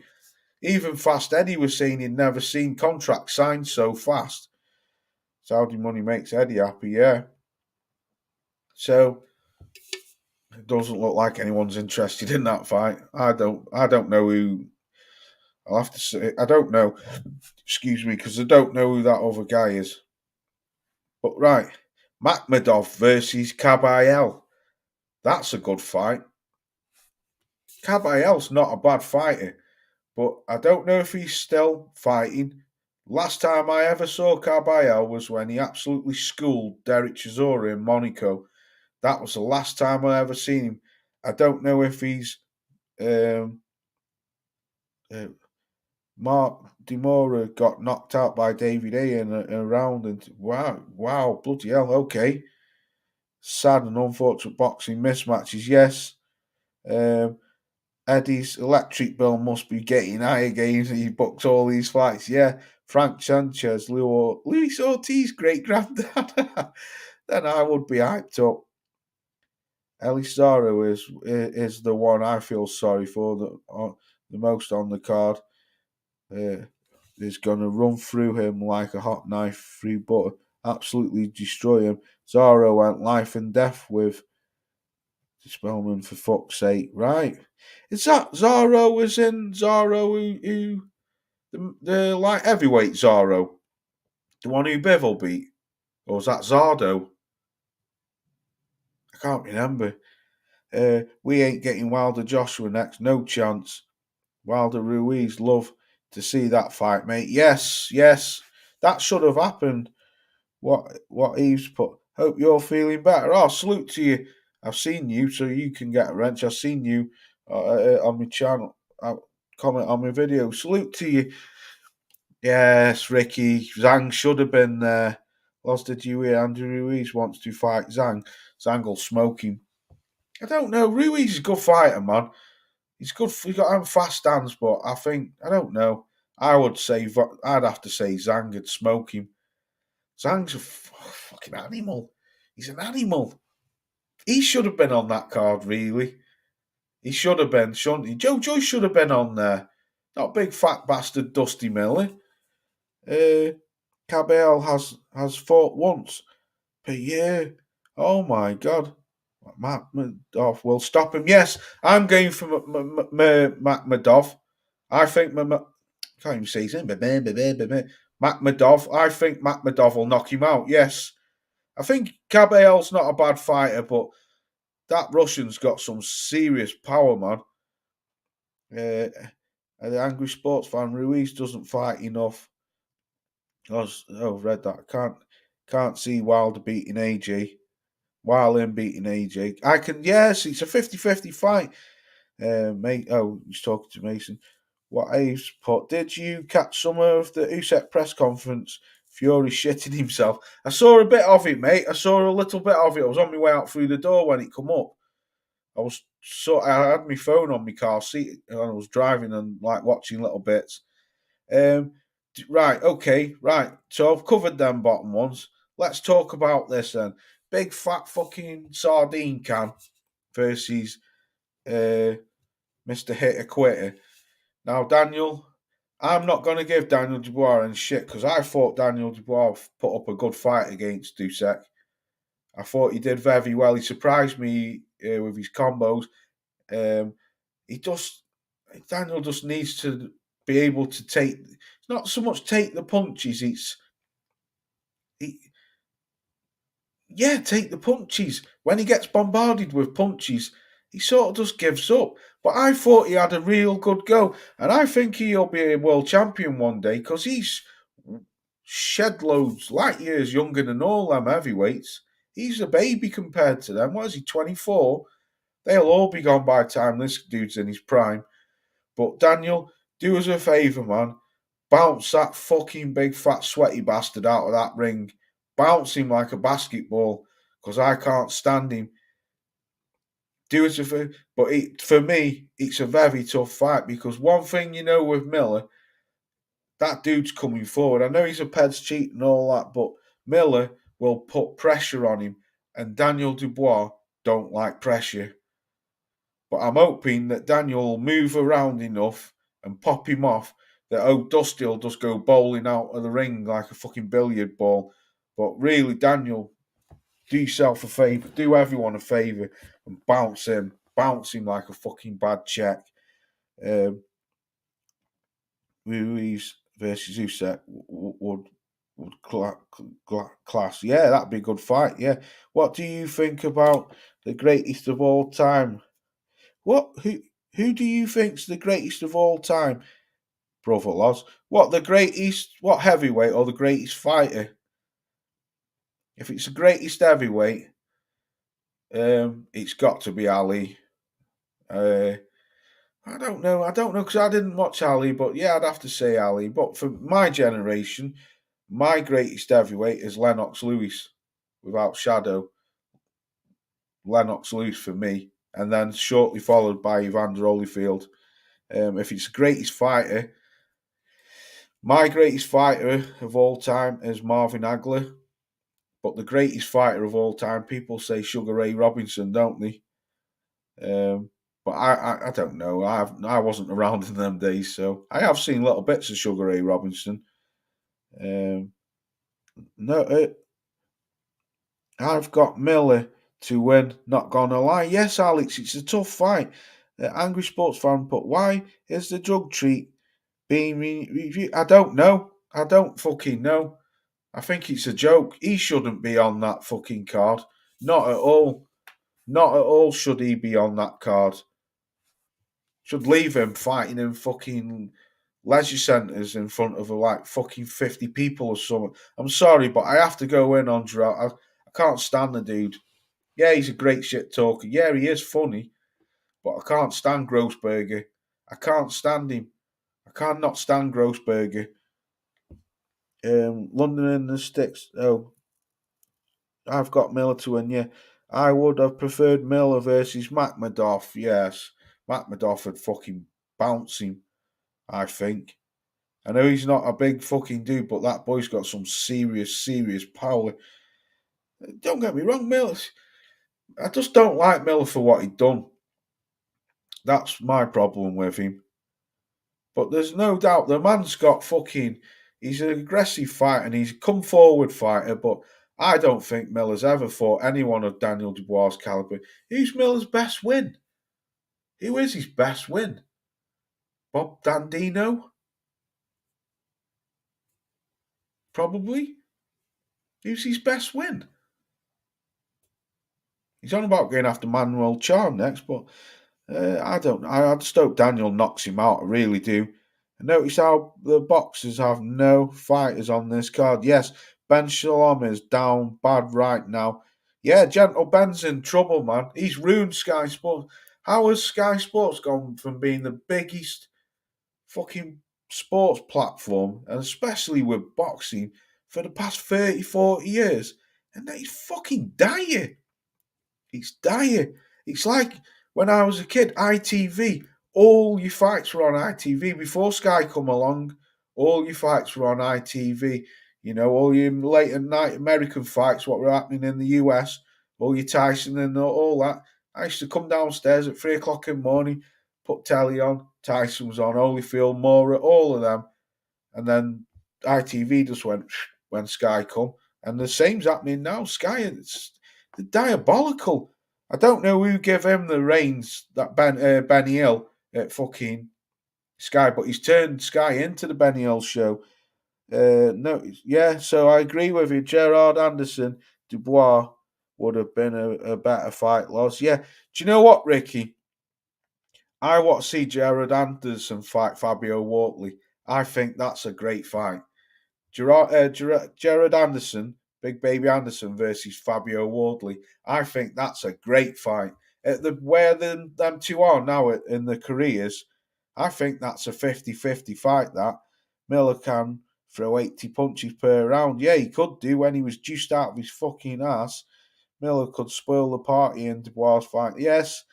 Even Fast Eddie was saying he'd never seen contracts signed so fast. Saudi money makes Eddie happy, yeah. So it doesn't look like anyone's interested in that fight. I don't know who. I'll have to say I don't know. Excuse me, because I don't know who that other guy is. But right, Makhmedov versus Kabayel. That's a good fight. Kabayel's not a bad fighter, but I don't know if he's still fighting. Last time I ever saw Kabayel was when he absolutely schooled Derek Chisora in Monaco. That was the last time I ever seen him. I don't know if he's um, uh, Mark Demora got knocked out by David A in a round, and wow, bloody hell, okay. Sad and unfortunate boxing mismatches, yes. Um, Eddie's electric bill must be getting high again. He books all these fights. Yeah, Frank Sanchez, Luis Ortiz, great granddad. Then I would be hyped up. Elisaro is the one I feel sorry for the most on the card. Is going to run through him like a hot knife through butter, absolutely destroy him. Zaro went life and death with Spellman, for fuck's sake, right? Is that Zaro was in Zaro who the light heavyweight Zaro? The one who Bevel beat? Or was that Zardo? I can't remember. We ain't getting Wilder Joshua next, no chance. Wilder Ruiz, love to see that fight, mate. Yes, that should have happened. What Eve's put. Hope you're feeling better. Oh, salute to you. I've seen you, so you can get a wrench. I've seen you on my channel. comment on my video. Salute to you. Yes, Ricky. Zhang should have been there. Lost did you hear? Andrew Ruiz wants to fight Zhang. Zhang will smoke him. I don't know. Ruiz is a good fighter, man. He's good. He's got fast hands, but I don't know. I'd have to say Zhang would smoke him. Zhang's a fucking animal. He's an animal. He should have been on that card, really. He should have been, shouldn't he? Joe Joyce should have been on there. Not big fat bastard Dusty Miller. Cabell has fought once per year. Oh my God. Matt Madoff will stop him. Yes, I'm going for Matt Madoff. I think can't even say his name. Matt Madoff. I think Matt Madoff will knock him out. Yes, I think Cabell's not a bad fighter, but that Russian's got some serious power, man. The angry sports fan Ruiz doesn't fight enough. I've read that. Can't see Wilder beating AJ. Wilder beating AJ. I can. Yes, it's a 50-50 fight. He's talking to Mason. What Aves put? Did you catch some of the Usyk press conference? Fury shitting himself. I saw a bit of it, mate. I saw a little bit of it. I was on my way out through the door when it come up. I had my phone on my car seat and I was driving and like watching little bits. Right, okay, right. So I've covered them bottom ones. Let's talk about this then. Big fat fucking sardine can versus Mr. Hitter Quitter. Now, Daniel, I'm not going to give Daniel Dubois any shit because I thought Daniel Dubois put up a good fight against Usyk. I thought he did very well. He surprised me with his combos. Daniel just needs to be able to take, not so much take the punches, take the punches. When he gets bombarded with punches, he sort of just gives up. But I thought he had a real good go. And I think he'll be a world champion one day because he's shed loads, light years younger than all them heavyweights. He's a baby compared to them. What is he, 24? They'll all be gone by the time this dude's in his prime. But Daniel, do us a favour, man. Bounce that fucking big fat sweaty bastard out of that ring. Bounce him like a basketball because I can't stand him. Do us a favour. But for me, it's a very tough fight because one thing you know with Miller, that dude's coming forward. I know he's a Peds cheat and all that, but Miller will put pressure on him and Daniel Dubois don't like pressure. But I'm hoping that Daniel will move around enough and pop him off that Dusty will just go bowling out of the ring like a fucking billiard ball. But really, Daniel, do yourself a favour, do everyone a favour and bounce him like a fucking bad check. Ruiz versus Usyk would class. Yeah, that'd be a good fight. Yeah. What do you think about the greatest of all time? Who do you think's the greatest of all time, Brother Loz? What heavyweight or the greatest fighter? If it's the greatest heavyweight, it's got to be Ali. I don't know because I didn't watch Ali, but yeah, I'd have to say Ali. But for my generation, my greatest heavyweight is Lennox Lewis, without shadow. Lennox Lewis for me, and then shortly followed by Evander Holyfield. If it's the greatest fighter, my greatest fighter of all time is Marvin Hagler. But the greatest fighter of all time, people say Sugar Ray Robinson, don't they? But I don't know. I wasn't around in them days, so I have seen little bits of Sugar Ray Robinson. I've got Miller to win. Not gonna lie. Yes, Alex, it's a tough fight. Angry Sports Fan put, why is the drug treat being reviewed? I don't know. I don't fucking know. I think it's a joke. He shouldn't be on that fucking card. Not at all. Not at all should he be on that card. Should leave him fighting in fucking leisure centres in front of like fucking 50 people or something. I'm sorry, but I have to go in on Gerard. I can't stand the dude. Yeah, he's a great shit talker. Yeah, he is funny, but I can't stand Grossberger. I can't stand him. I can't not stand Grossberger. London in the sticks. Oh, I've got Miller to win. Yeah, I would have preferred Miller versus Makhmadov. Yes, Makhmadov would fucking bounce him. I think. I know he's not a big fucking dude, but that boy's got some serious power. Don't get me wrong, Miller. I just don't like Miller for what he'd done. That's my problem with him. But there's no doubt the man's got fucking. He's an aggressive fighter and he's a come forward fighter, but I don't think Miller's ever fought anyone of Daniel Dubois' caliber. Who's Miller's best win? Who is his best win? Bob Dandino? Probably. Who's his best win? He's on about going after Manuel Charm next, but I don't. I just hope Daniel knocks him out. I really do. And notice how the boxers have no fighters on this card. Yes, Ben Shalom is down bad right now. Yeah, Gentle Ben's in trouble, man. He's ruined Sky Sports. How has Sky Sports gone from being the biggest fucking sports platform, and especially with boxing, for the past 30, 40 years? And now he's fucking dying. It's dire. It's like when I was a kid, ITV, all your fights were on ITV. Before Sky come along, all your fights were on ITV. You know, all your late at night American fights, what were happening in the US, all your Tyson and all that. I used to come downstairs at 3 o'clock in the morning, put telly on, Tyson was on, Holyfield, Mora, all of them. And then ITV just went when Sky come. And the same's happening now. Sky, it's diabolical. I don't know who gave him the reins, that Benny Hill at fucking Sky, but he's turned Sky into the Benny Hill show. No, yeah, so I agree with you. Gerard Anderson, Dubois would have been a better fight loss. Yeah, do you know what, Ricky? I want to see Gerard Anderson fight Fabio Wortley. I think that's a great fight. Gerard Anderson, Big Baby Anderson versus Fabio Wardley. I think that's a great fight. At where them two are now in the careers, I think that's a 50-50 fight. That Miller can throw 80 punches per round. Yeah, he could do when he was juiced out of his fucking ass. Miller could spoil the party in Dubois' fight. Yes,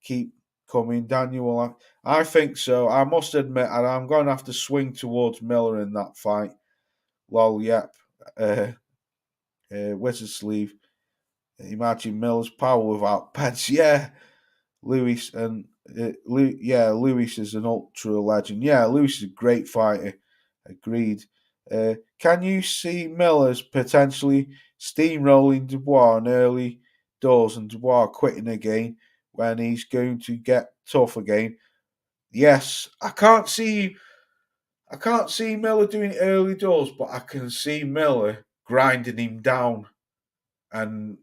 keep coming, Daniel. I think so. I must admit, and I'm going to have to swing towards Miller in that fight. Lol, yep. Wizard sleeve. Imagine Miller's power without pets. Yeah, Lewis and Lewis is an ultra legend. Yeah, Lewis is a great fighter. Agreed. Can you see Miller's potentially steamrolling Dubois in early doors and Dubois quitting again when he's going to get tough again? Yes, I can't see Miller doing it early doors, but I can see Miller grinding him down. And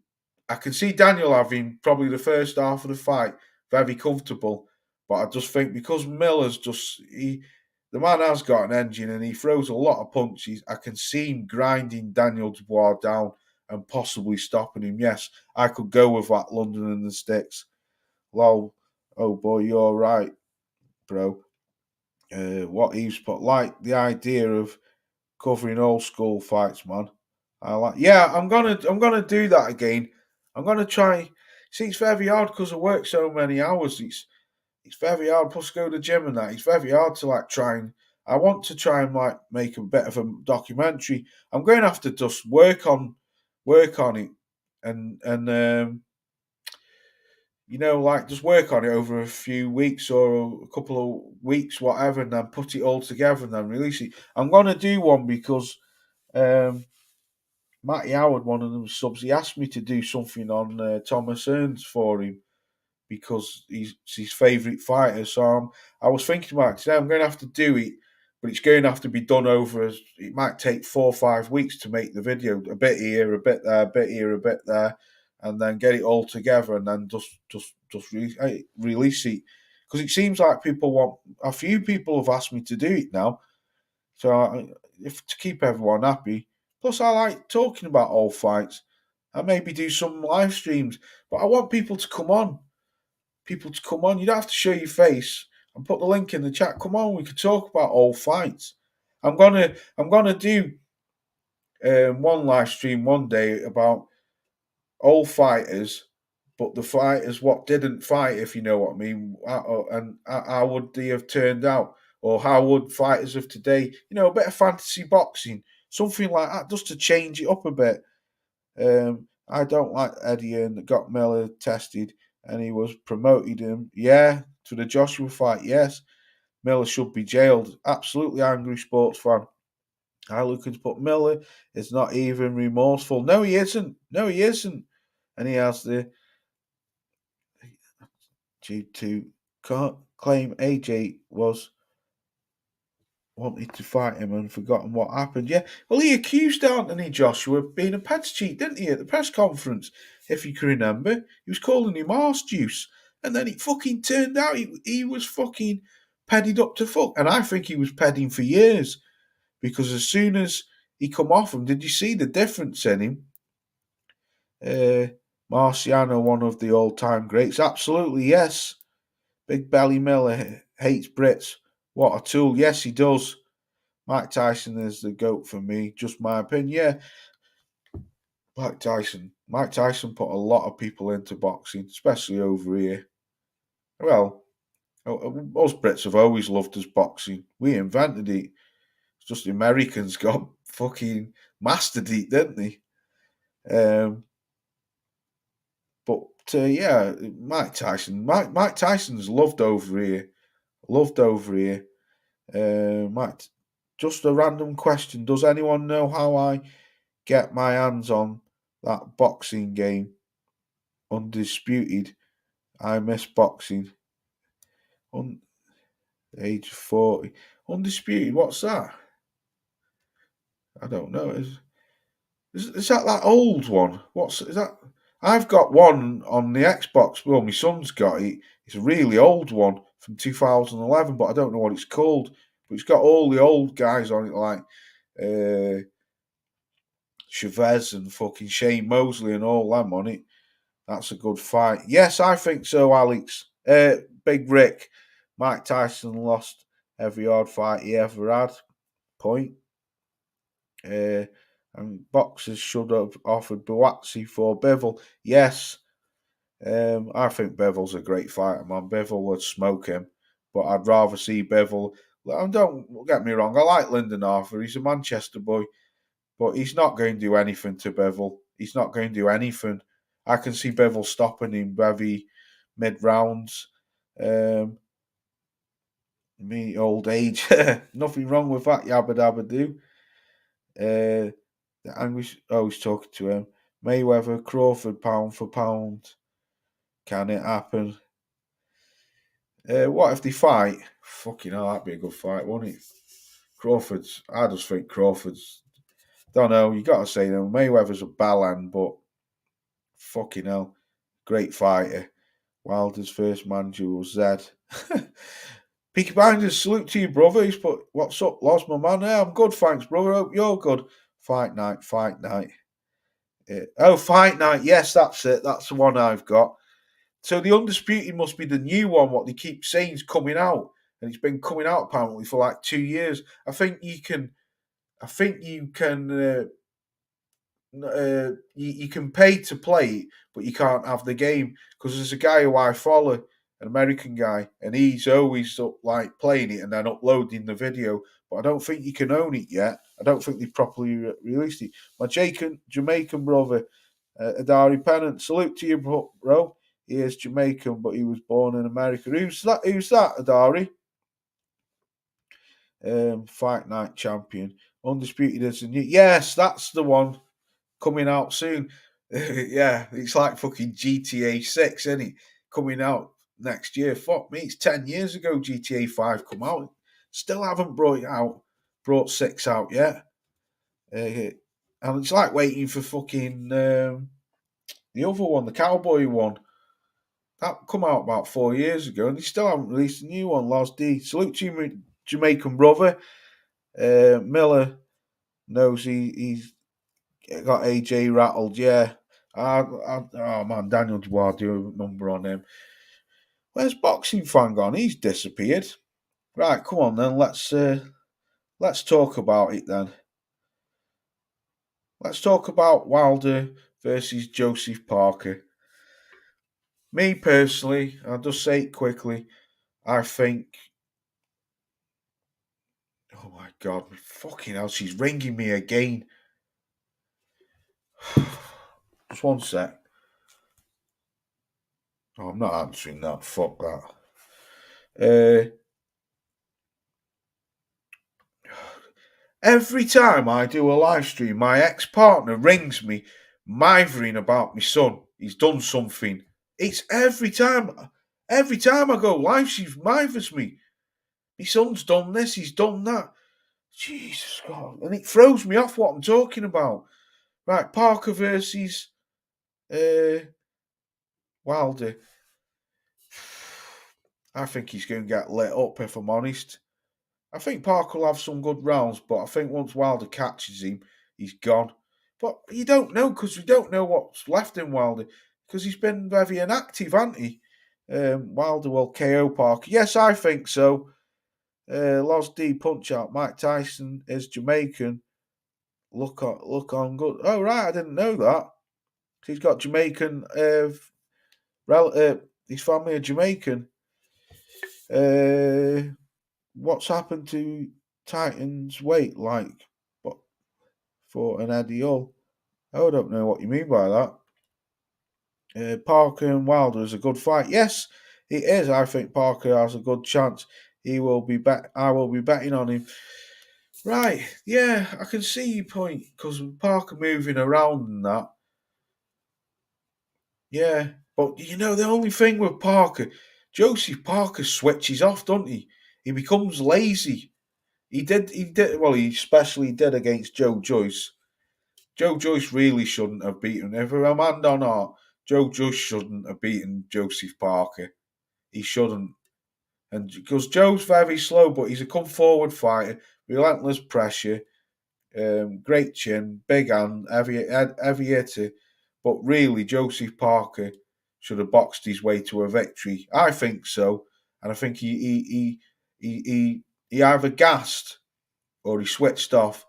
I can see Daniel having probably the first half of the fight very comfortable. But I just think because Miller's the man has got an engine and he throws a lot of punches, I can see him grinding Daniel Dubois down and possibly stopping him. Yes, I could go with that London in the sticks. Lol. Oh boy, you're right, bro. What he's put, like the idea of covering old school fights, man. I like. Yeah, I'm gonna do that again. I'm gonna try. See, it's very hard because I work so many hours. It's very hard. Plus, go to the gym and that. It's very hard to like try and. I want to try and like make a bit of a documentary. I'm going to have to just work on it, and like just work on it over a few weeks or a couple of weeks, whatever, and then put it all together and then release it. I'm going to do one because Matty Howard, one of them subs, he asked me to do something on Thomas Ernst for him because he's his favourite fighter. So I was thinking about it today. I'm going to have to do it, but it's going to have to be done over. It might take 4 or 5 weeks to make the video. A bit here, a bit there, a bit here, a bit there, and then get it all together and then just release it. Because it seems like a few people have asked me to do it now. So if to keep everyone happy. Plus, I like talking about old fights. I maybe do some live streams, but I want people to come on. People to come on. You don't have to show your face. and put the link in the chat. Come on, we could talk about old fights. I'm gonna do one live stream one day about old fighters, but the fighters what didn't fight, if you know what I mean, and how would they have turned out, or how would fighters of today, a bit of fantasy boxing, something like that, just to change it up a bit. I don't like Eddie Hearn that got Miller tested, and he was promoted him, to the Joshua fight, yes. Miller should be jailed. Absolutely angry sports fan. I look and put Miller is not even remorseful. No, he isn't. No, he isn't. And he has the to claim AJ was wanted to fight him and forgotten what happened. Yeah, well, he accused Anthony Joshua of being a pets cheat, didn't he, at the press conference? If you can remember, he was calling him arse juice, and then it fucking turned out he was fucking pedded up to fuck, and I think he was pedding for years, because as soon as he come off him, did you see the difference in him? Marciano, one of the all-time greats, absolutely yes. Big Belly Miller hates Brits. What a tool. Yes, he does. Mike Tyson is the GOAT for me. Just my opinion. Yeah, Mike Tyson. Mike Tyson put a lot of people into boxing, especially over here. Well, us Brits have always loved us boxing. We invented it. It's just the Americans got fucking mastered it, didn't they? But yeah, Mike Tyson. Mike Tyson's loved over here. Loved over here. Mike, just a random question. Does anyone know how I get my hands on that boxing game? Undisputed. I miss boxing. Age 40. Undisputed, what's that? I don't know. Is that old one? Is that? I've got one on the Xbox. Well, my son's got it. It's a really old one from 2011, but I don't know what it's called. But it's got all the old guys on it, like Chavez and fucking Shane Mosley and all them on it. That's a good fight. Yes, I think so, Alex. Big Rick. Mike Tyson lost every hard fight he ever had. Point. And boxers should have offered Buatsi for Bivol. Yes, I think Bivol's a great fighter, man. Bivol would smoke him, but I'd rather see Bivol. Don't get me wrong, I like Lyndon Arthur. He's a Manchester boy, but he's not going to do anything to Bivol. He's not going to do anything. I can see Bivol stopping him very mid rounds. Me old age, nothing wrong with that. Yabba dabba do. The Anguish. Oh, he's talking to him. Mayweather, Crawford, pound for pound. Can it happen? What if they fight? Fucking hell, that'd be a good fight, wouldn't it? I just think Crawford's. Don't know. You got to say them. Mayweather's a ballan, but fucking hell, great fighter. Wilder's first manager was Zed. Peaky Blinders, salute to you, brother. He's put, what's up, Loz, my man? Yeah, I'm good, thanks, brother. Hope you're good. Fight night. Fight night. Yes, that's it. That's the one I've got. So the Undisputed must be the new one, what they keep saying is coming out. And it's been coming out apparently for like 2 years. I think you can you can pay to play it, but you can't have the game, because there's a guy who I follow, an American guy, and he's always like playing it and then uploading the video. But I don't think you can own it yet. I don't think they properly released it. My Jamaican brother, Adari Pennant, salute to you, bro. He is Jamaican, but he was born in America. Who's that? Adari? Fight Night champion, undisputed as a new. Yes, that's the one. Coming out soon. Yeah, it's like fucking GTA 6, isn't it? Coming out next year. Fuck me, it's 10 years ago GTA 5 come out. Still haven't brought 6 out yet. And it's like waiting for fucking the other one, the Cowboy one. That come out about 4 years ago, and they still haven't released a new one, Loz D. Salute to you, Jamaican brother. Miller knows he's got AJ rattled, yeah. Oh man, Daniel Dubois, do a number on him. Where's Boxing Fan gone? He's disappeared. Right, come on then. Let's talk about it then. Let's talk about Wilder versus Joseph Parker. Me personally, I'll just say it quickly. I think. Oh my god, fucking hell, she's ringing me again. Just one sec. Oh, I'm not answering that. Fuck that. Every time I do a live stream, my ex partner rings me, mithering about my son. He's done something. It's every time. Every time I go live, she mithers me. My son's done this, he's done that. Jesus God. And it throws me off what I'm talking about. Right, Parker versus Wilder. I think he's going to get lit up, if I'm honest. I think Parker will have some good rounds, but I think once Wilder catches him, he's gone. But you don't know, because we don't know what's left in Wilder, because he's been very inactive, hasn't he? Wilder will KO Parker. Yes, I think so. Los D punch out. Mike Tyson is Jamaican. Look on good. Oh right, I didn't know that. He's got Jamaican. His family are Jamaican. What's happened to Titan's weight like? What for an Eddie Hall? I don't know what you mean by that. Parker and Wilder is a good fight. Yes, it is. I think Parker has a good chance. He will be bet. I will be betting on him. Right, yeah, I can see your point because Parker moving around and that. Yeah, but you know the only thing with Parker, Joseph Parker switches off, doesn't he? He becomes lazy. He did. Well, he especially did against Joe Joyce. Joe Joyce really shouldn't have beaten. If I'm hand on heart, Joe Joyce shouldn't have beaten Joseph Parker. He shouldn't. And because Joe's very slow, but he's a come forward fighter, relentless pressure. Great chin, big hand, heavy hitter. But really, Joseph Parker should have boxed his way to a victory. I think so, and I think he either gassed or he switched off,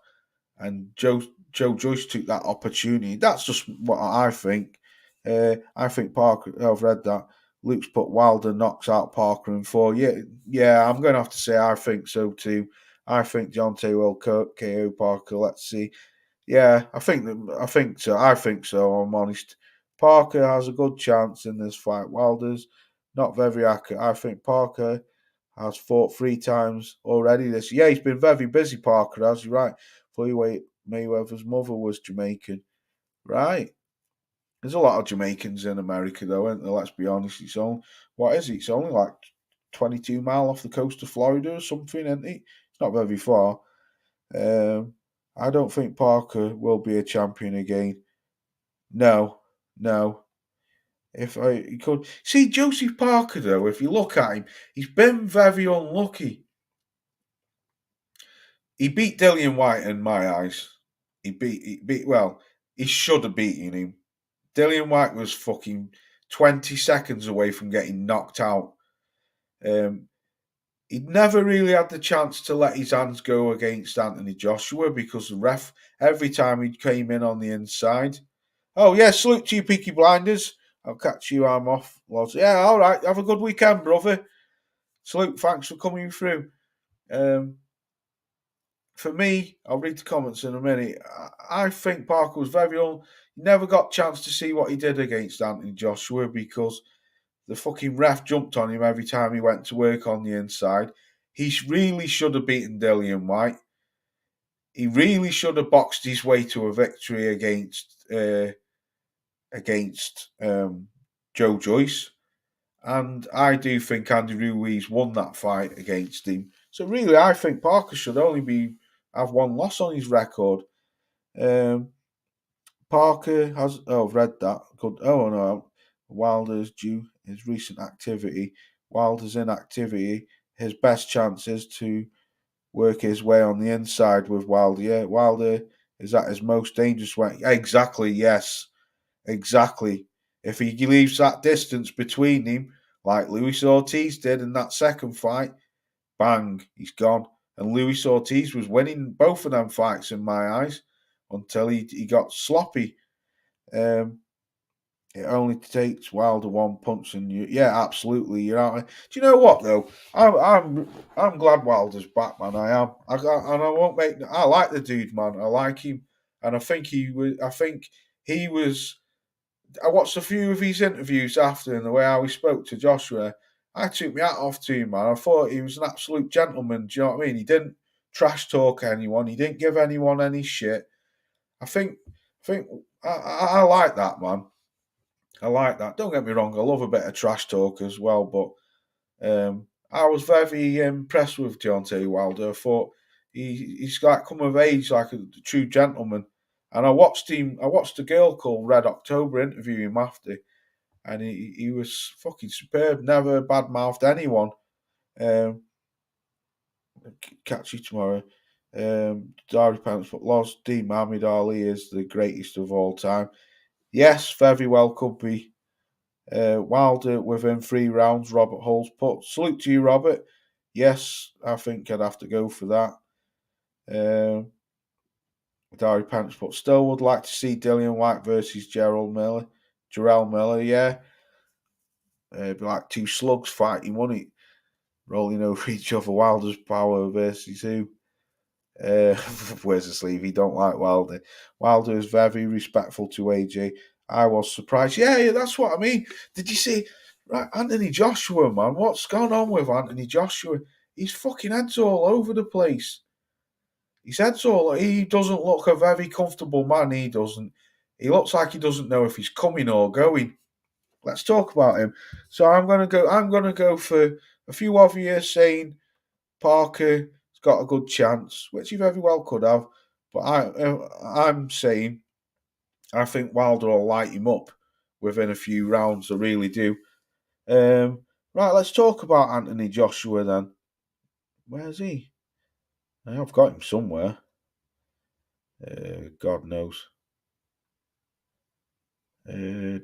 and Joe Joyce took that opportunity. That's just what I think. I think Parker. I've read that Luke's put Wilder knocks out Parker in 4. Yeah, I'm going to have to say I think so too. I think Deontay will KO Parker. Let's see. Yeah, I think so. I think so. I'm honest. Parker has a good chance in this fight. Wilder's not very accurate. I think Parker has fought 3 times already this year. Yeah, he's been very busy. Parker has. You're right. Floyd Mayweather's mother was Jamaican. Right. There's a lot of Jamaicans in America, though, isn't there? Let's be honest. What is it? It's only like 22 miles off the coast of Florida or something, isn't it? It's not very far. I don't think Parker will be a champion again. No. If he could see Joseph Parker, though, if you look at him, he's been very unlucky. He beat Dillian White in my eyes. He should have beaten him. Dillian White was fucking 20 seconds away from getting knocked out. He'd never really had the chance to let his hands go against Anthony Joshua because the ref, every time he came in on the inside, oh, yeah, salute to you, Peaky Blinders. I'll catch you, I'm off. Lads. Yeah, all right, have a good weekend, brother. Salute, thanks for coming through. For me, I'll read the comments in a minute. I think Parker was never got a chance to see what he did against Anthony Joshua because the fucking ref jumped on him every time he went to work on the inside. He really should have beaten Dillian White. He really should have boxed his way to a victory against Joe Joyce. And I do think Andy Ruiz won that fight against him. So really, I think Parker should only have 1 loss on his record. Parker has. Oh, I've read that. Good. Oh no, Wilder's due his recent activity. Wilder's inactivity. His best chance is to work his way on the inside with Wilder. Yeah, Wilder is at his most dangerous way. Exactly. Yes. Exactly. If he leaves that distance between him, like Luis Ortiz did in that second fight. Bang, he's gone. And Luis Ortiz was winning both of them fights in my eyes until he got sloppy. It only takes Wilder one punch, and yeah, absolutely, you're out. Do you know what though? I'm glad Wilder's back, man. I am. And I won't make. I like the dude, man. I like him, and I think he was. I think he was. I watched a few of his interviews after, and the way how he spoke to Joshua. I took my hat off to him, man. I thought he was an absolute gentleman. Do you know what I mean? He didn't trash talk anyone. He didn't give anyone any shit. I think. I like that, man. I like that. Don't get me wrong, I love a bit of trash talk as well, but I was very impressed with Deontay Wilder. I thought he's like come of age like a true gentleman. And I watched a girl called Red October interview him after, and he was fucking superb. Never bad mouthed anyone. Um, Catch you tomorrow. Diary Pants, but Loz D. Muhammad Ali is the greatest of all time. Yes, very well could be. Wilder within 3 rounds, Robert Hull's put. Salute to you, Robert. Yes, I think I'd have to go for that. Diary Pants put. Still would like to see Dillian White versus Jarrell Miller, yeah. It'd be like 2 slugs fighting, wouldn't it? Rolling over each other. Wilder's power versus who? Where's the sleeve? He don't like Wilder. Wilder is very respectful to AJ. I was surprised. Yeah, that's what I mean. Did you see? Right, Anthony Joshua, man. What's gone on with Anthony Joshua? His fucking head's all over the place. His head's all. He doesn't look a very comfortable man. He doesn't. He looks like he doesn't know if he's coming or going. Let's talk about him. So I'm gonna go for a few of you saying Parker's got a good chance, which he very well could have. But I'm saying I think Wilder will light him up within a few rounds. I really do. Right, let's talk about Anthony Joshua then. Where's he? I've got him somewhere. God knows. Yeah,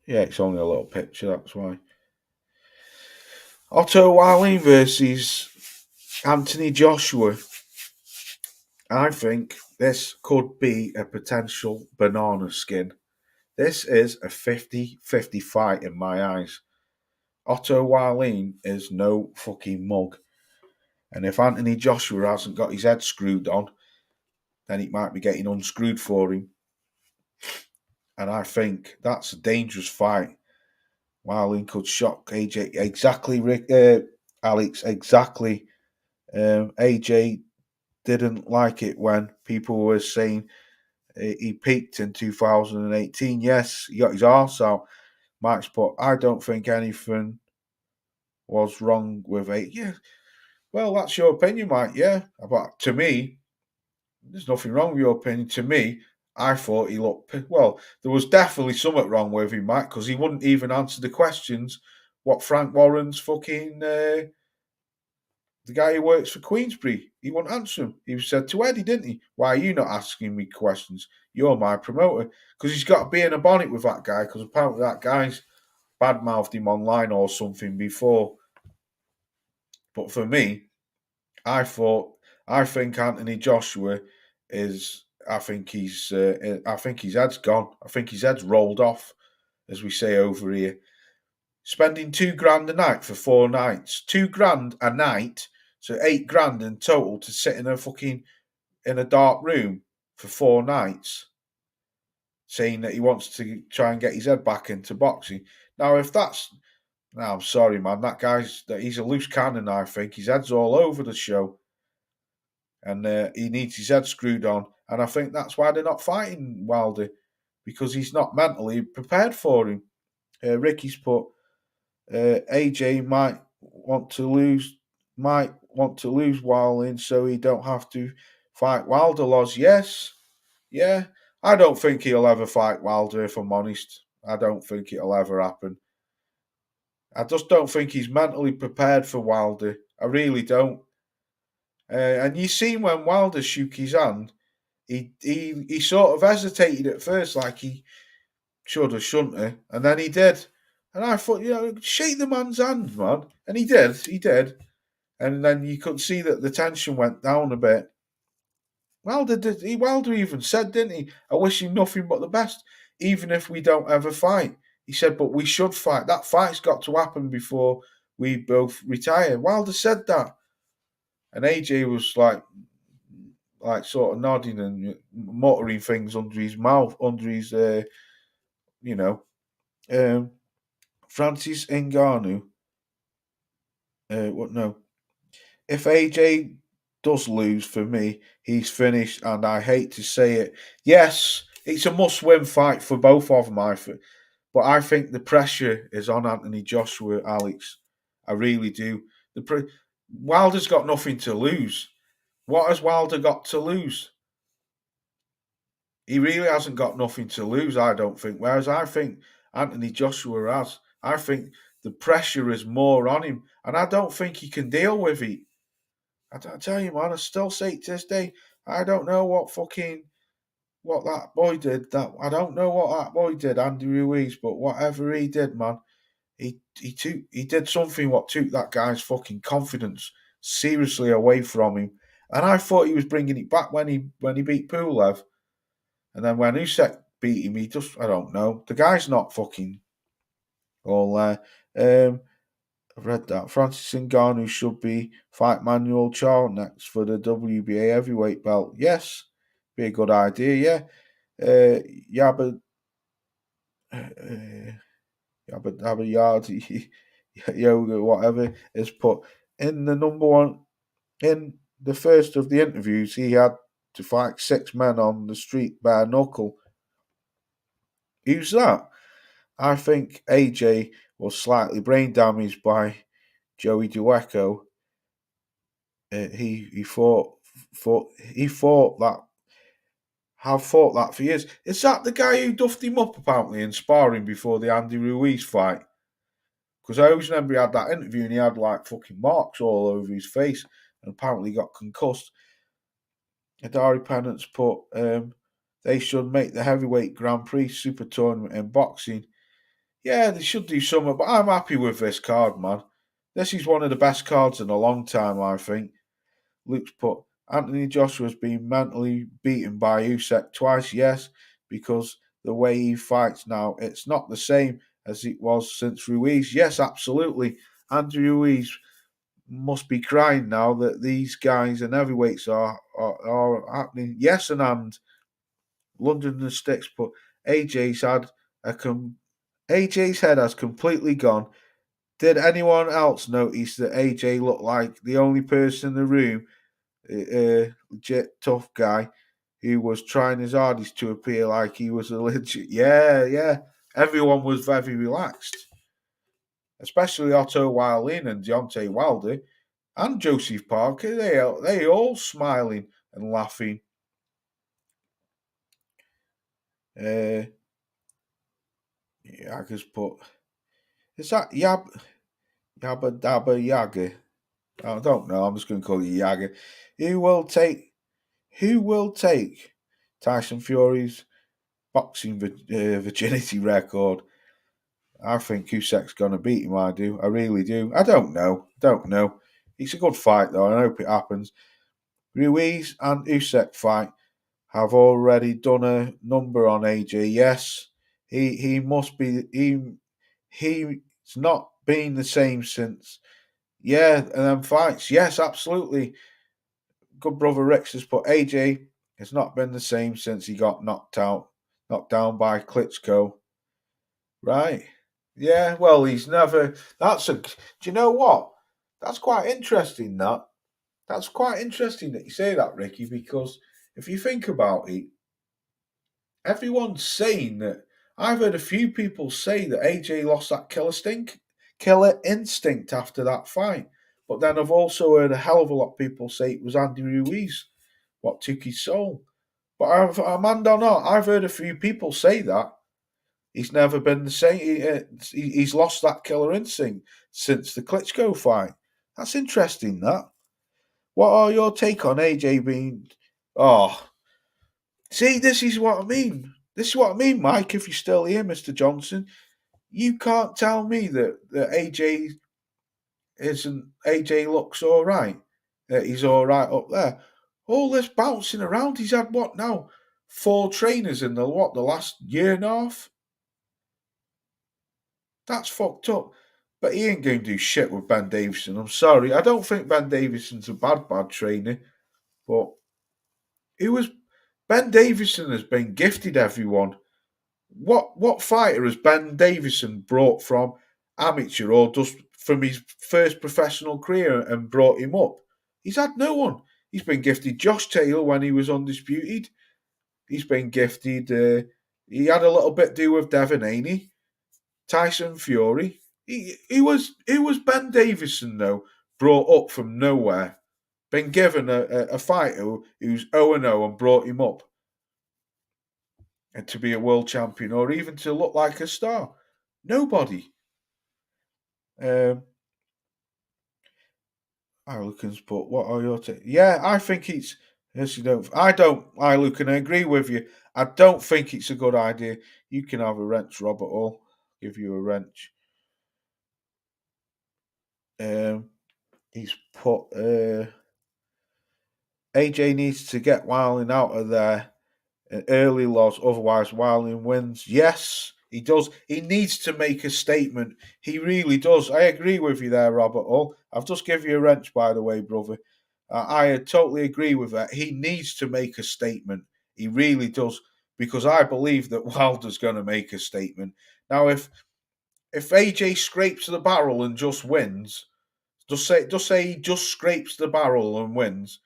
it's only a little picture, that's why. Otto Wallin versus Anthony Joshua. I think this could be a potential banana skin. This is a 50-50 fight in my eyes. Otto Wallin is no fucking mug. And if Anthony Joshua hasn't got his head screwed on, then it might be getting unscrewed for him. And I think that's a dangerous fight. Wallin could shock AJ. Exactly, Alex, exactly. AJ didn't like it when people were saying he peaked in 2018. Yes, he got his arse out, Max, but I don't think anything was wrong with it. Yeah, well, that's your opinion, Mike. Yeah, but to me, there's nothing wrong with your opinion. To me, I thought he looked well. There was definitely something wrong with him, Mike, because he wouldn't even answer the questions. What Frank Warren's fucking the guy who works for Queensbury, he wouldn't answer him. He said to Eddie, didn't he? Why are you not asking me questions? You're my promoter. Because he's got to be in a bonnet with that guy, because apparently that guy's badmouthed him online or something before. But for me, I think Anthony Joshua is. I think his head's gone. I think his head's rolled off, as we say over here. Spending $2,000 a night for 4 nights, $2,000 a night, so $8,000 in total to sit in a dark room for 4 nights, saying that he wants to try and get his head back into boxing. Now, I'm sorry, man. He's a loose cannon. I think his head's all over the show, and he needs his head screwed on. And I think that's why they're not fighting Wilder, because he's not mentally prepared for him. Ricky's put AJ might want to lose Wilder so he don't have to fight Wilder. Loz, yes, yeah. I don't think he'll ever fight Wilder. If I'm honest, I don't think it'll ever happen. I just don't think he's mentally prepared for Wilder. I really don't. And you see when Wilder shook his hand, he sort of hesitated at first, like he should have, shouldn't he? And then he did. And I thought, shake the man's hand, man. And he did. And then you could see that the tension went down a bit. Wilder even said, didn't he? I wish him nothing but the best, even if we don't ever fight. He said, but we should fight. That fight's got to happen before we both retire. Wilder said that. And AJ was like sort of nodding and muttering things under his mouth, under his, you know. Francis Ngannou. What? No. If AJ does lose for me, he's finished, and I hate to say it. Yes, it's a must-win fight for both of them, but I think the pressure is on Anthony Joshua, Alex. I really do. Wilder's got nothing to lose. What has Wilder got to lose? He really hasn't got nothing to lose, I don't think. Whereas I think Anthony Joshua has. I think the pressure is more on him, and I don't think he can deal with it. I tell you, man, I still say it to this day. I don't know what that boy did. I don't know what that boy did, Andy Ruiz. But whatever he did, man, he did something what took that guy's fucking confidence seriously away from him. And I thought he was bringing it back when he beat Pulev, and then when Usyk beat him, I don't know. The guy's not fucking all there. I've read that. Francis Ngannou should fight Manuel Charles next for the WBA heavyweight belt. Yes, be a good idea. Yeah, Yabba Yardi Yoga, whatever, is put in the number one. In the first of the interviews, he had to fight 6 men on the street bare knuckle. Who's that? I think AJ was slightly brain damaged by Joey Dueco. He fought that. Have fought that for years. Is that the guy who duffed him up apparently in sparring before the Andy Ruiz fight? Because I always remember he had that interview and he had like fucking marks all over his face and apparently got concussed. Adari Pennants put they should make the heavyweight Grand Prix super tournament in boxing. Yeah, they should do something, but I'm happy with this card, man. This is one of the best cards in a long time, I think. Luke's put Anthony Joshua's been mentally beaten by Usyk twice, yes, because the way he fights now, it's not the same as it was since Ruiz. Yes, absolutely. Andrew Ruiz must be crying now that these guys and heavyweights are happening. Yes, and London and Sticks put AJ's head has completely gone. Did anyone else notice that AJ looked like the only person in the room, legit tough guy, who was trying his hardest to appear like he was a legit? Yeah. Everyone was very relaxed, especially Otto Wallin and Deontay Wilder and Joseph Parker. They all smiling and laughing. I just put, is that Yabba Dabba Yaga? I don't know. I'm just going to call you Yaga. Who will take Tyson Fury's boxing virginity record? I think Usyk's going to beat him. I do. I really do. I don't know. It's a good fight though. I hope it happens. Ruiz and Usyk fight have already done a number on AJ. Yes, he must be. He's not been the same since. Yeah, and then fights. Yes, absolutely. Good brother Rex has put AJ has not been the same since he got knocked down by Klitschko. Right. Yeah, well, he's never. Do you know what? That's quite interesting, That's quite interesting that you say that, Ricky, because if you think about it, everyone's saying that. I've heard a few people say that AJ lost that killer instinct after that fight. But then I've also heard a hell of a lot of people say it was Andy Ruiz what took his soul. But Amanda or not, I've heard a few people say that. He's never been the same. He's lost that killer instinct since the Klitschko fight. That's interesting, that. What are your take on AJ being... Oh, see, this is what I mean. This is what I mean, Mike, if you're still here, Mr. Johnson. You can't tell me that AJ looks all right. He's all right up there. All this bouncing around. He's had what now? 4 trainers in the last year and a half. That's fucked up. But he ain't going to do shit with Ben Davison. I'm sorry. I don't think Ben Davison's a bad trainer, but he was. Ben Davison has been gifted everyone. What fighter has Ben Davison brought from amateur or just from his first professional career and brought him up? He's had no one. He's been gifted Josh Taylor when he was undisputed. He's been gifted. He had a little bit to do with Devin Haney, Tyson Fury. He was Ben Davison though, brought up from nowhere, been given a fighter who's 0-0 and brought him up and to be a world champion or even to look like a star. Nobody. Lucan's put, what are your takes? Yeah, I think it's. Yes, you don't. I don't. Lucan, I agree with you. I don't think it's a good idea. You can have a wrench, Robert Hall. Give you a wrench. He's put. AJ needs to get Wilding out of there. An early loss, otherwise Wilding wins. Yes, he does. He needs to make a statement. He really does. I agree with you there, Robert Hull. I've just given you a wrench, by the way, brother. I totally agree with that. He needs to make a statement. He really does, because I believe that Wilder's going to make a statement. Now, if AJ scrapes the barrel and just wins, just say he just scrapes the barrel and wins,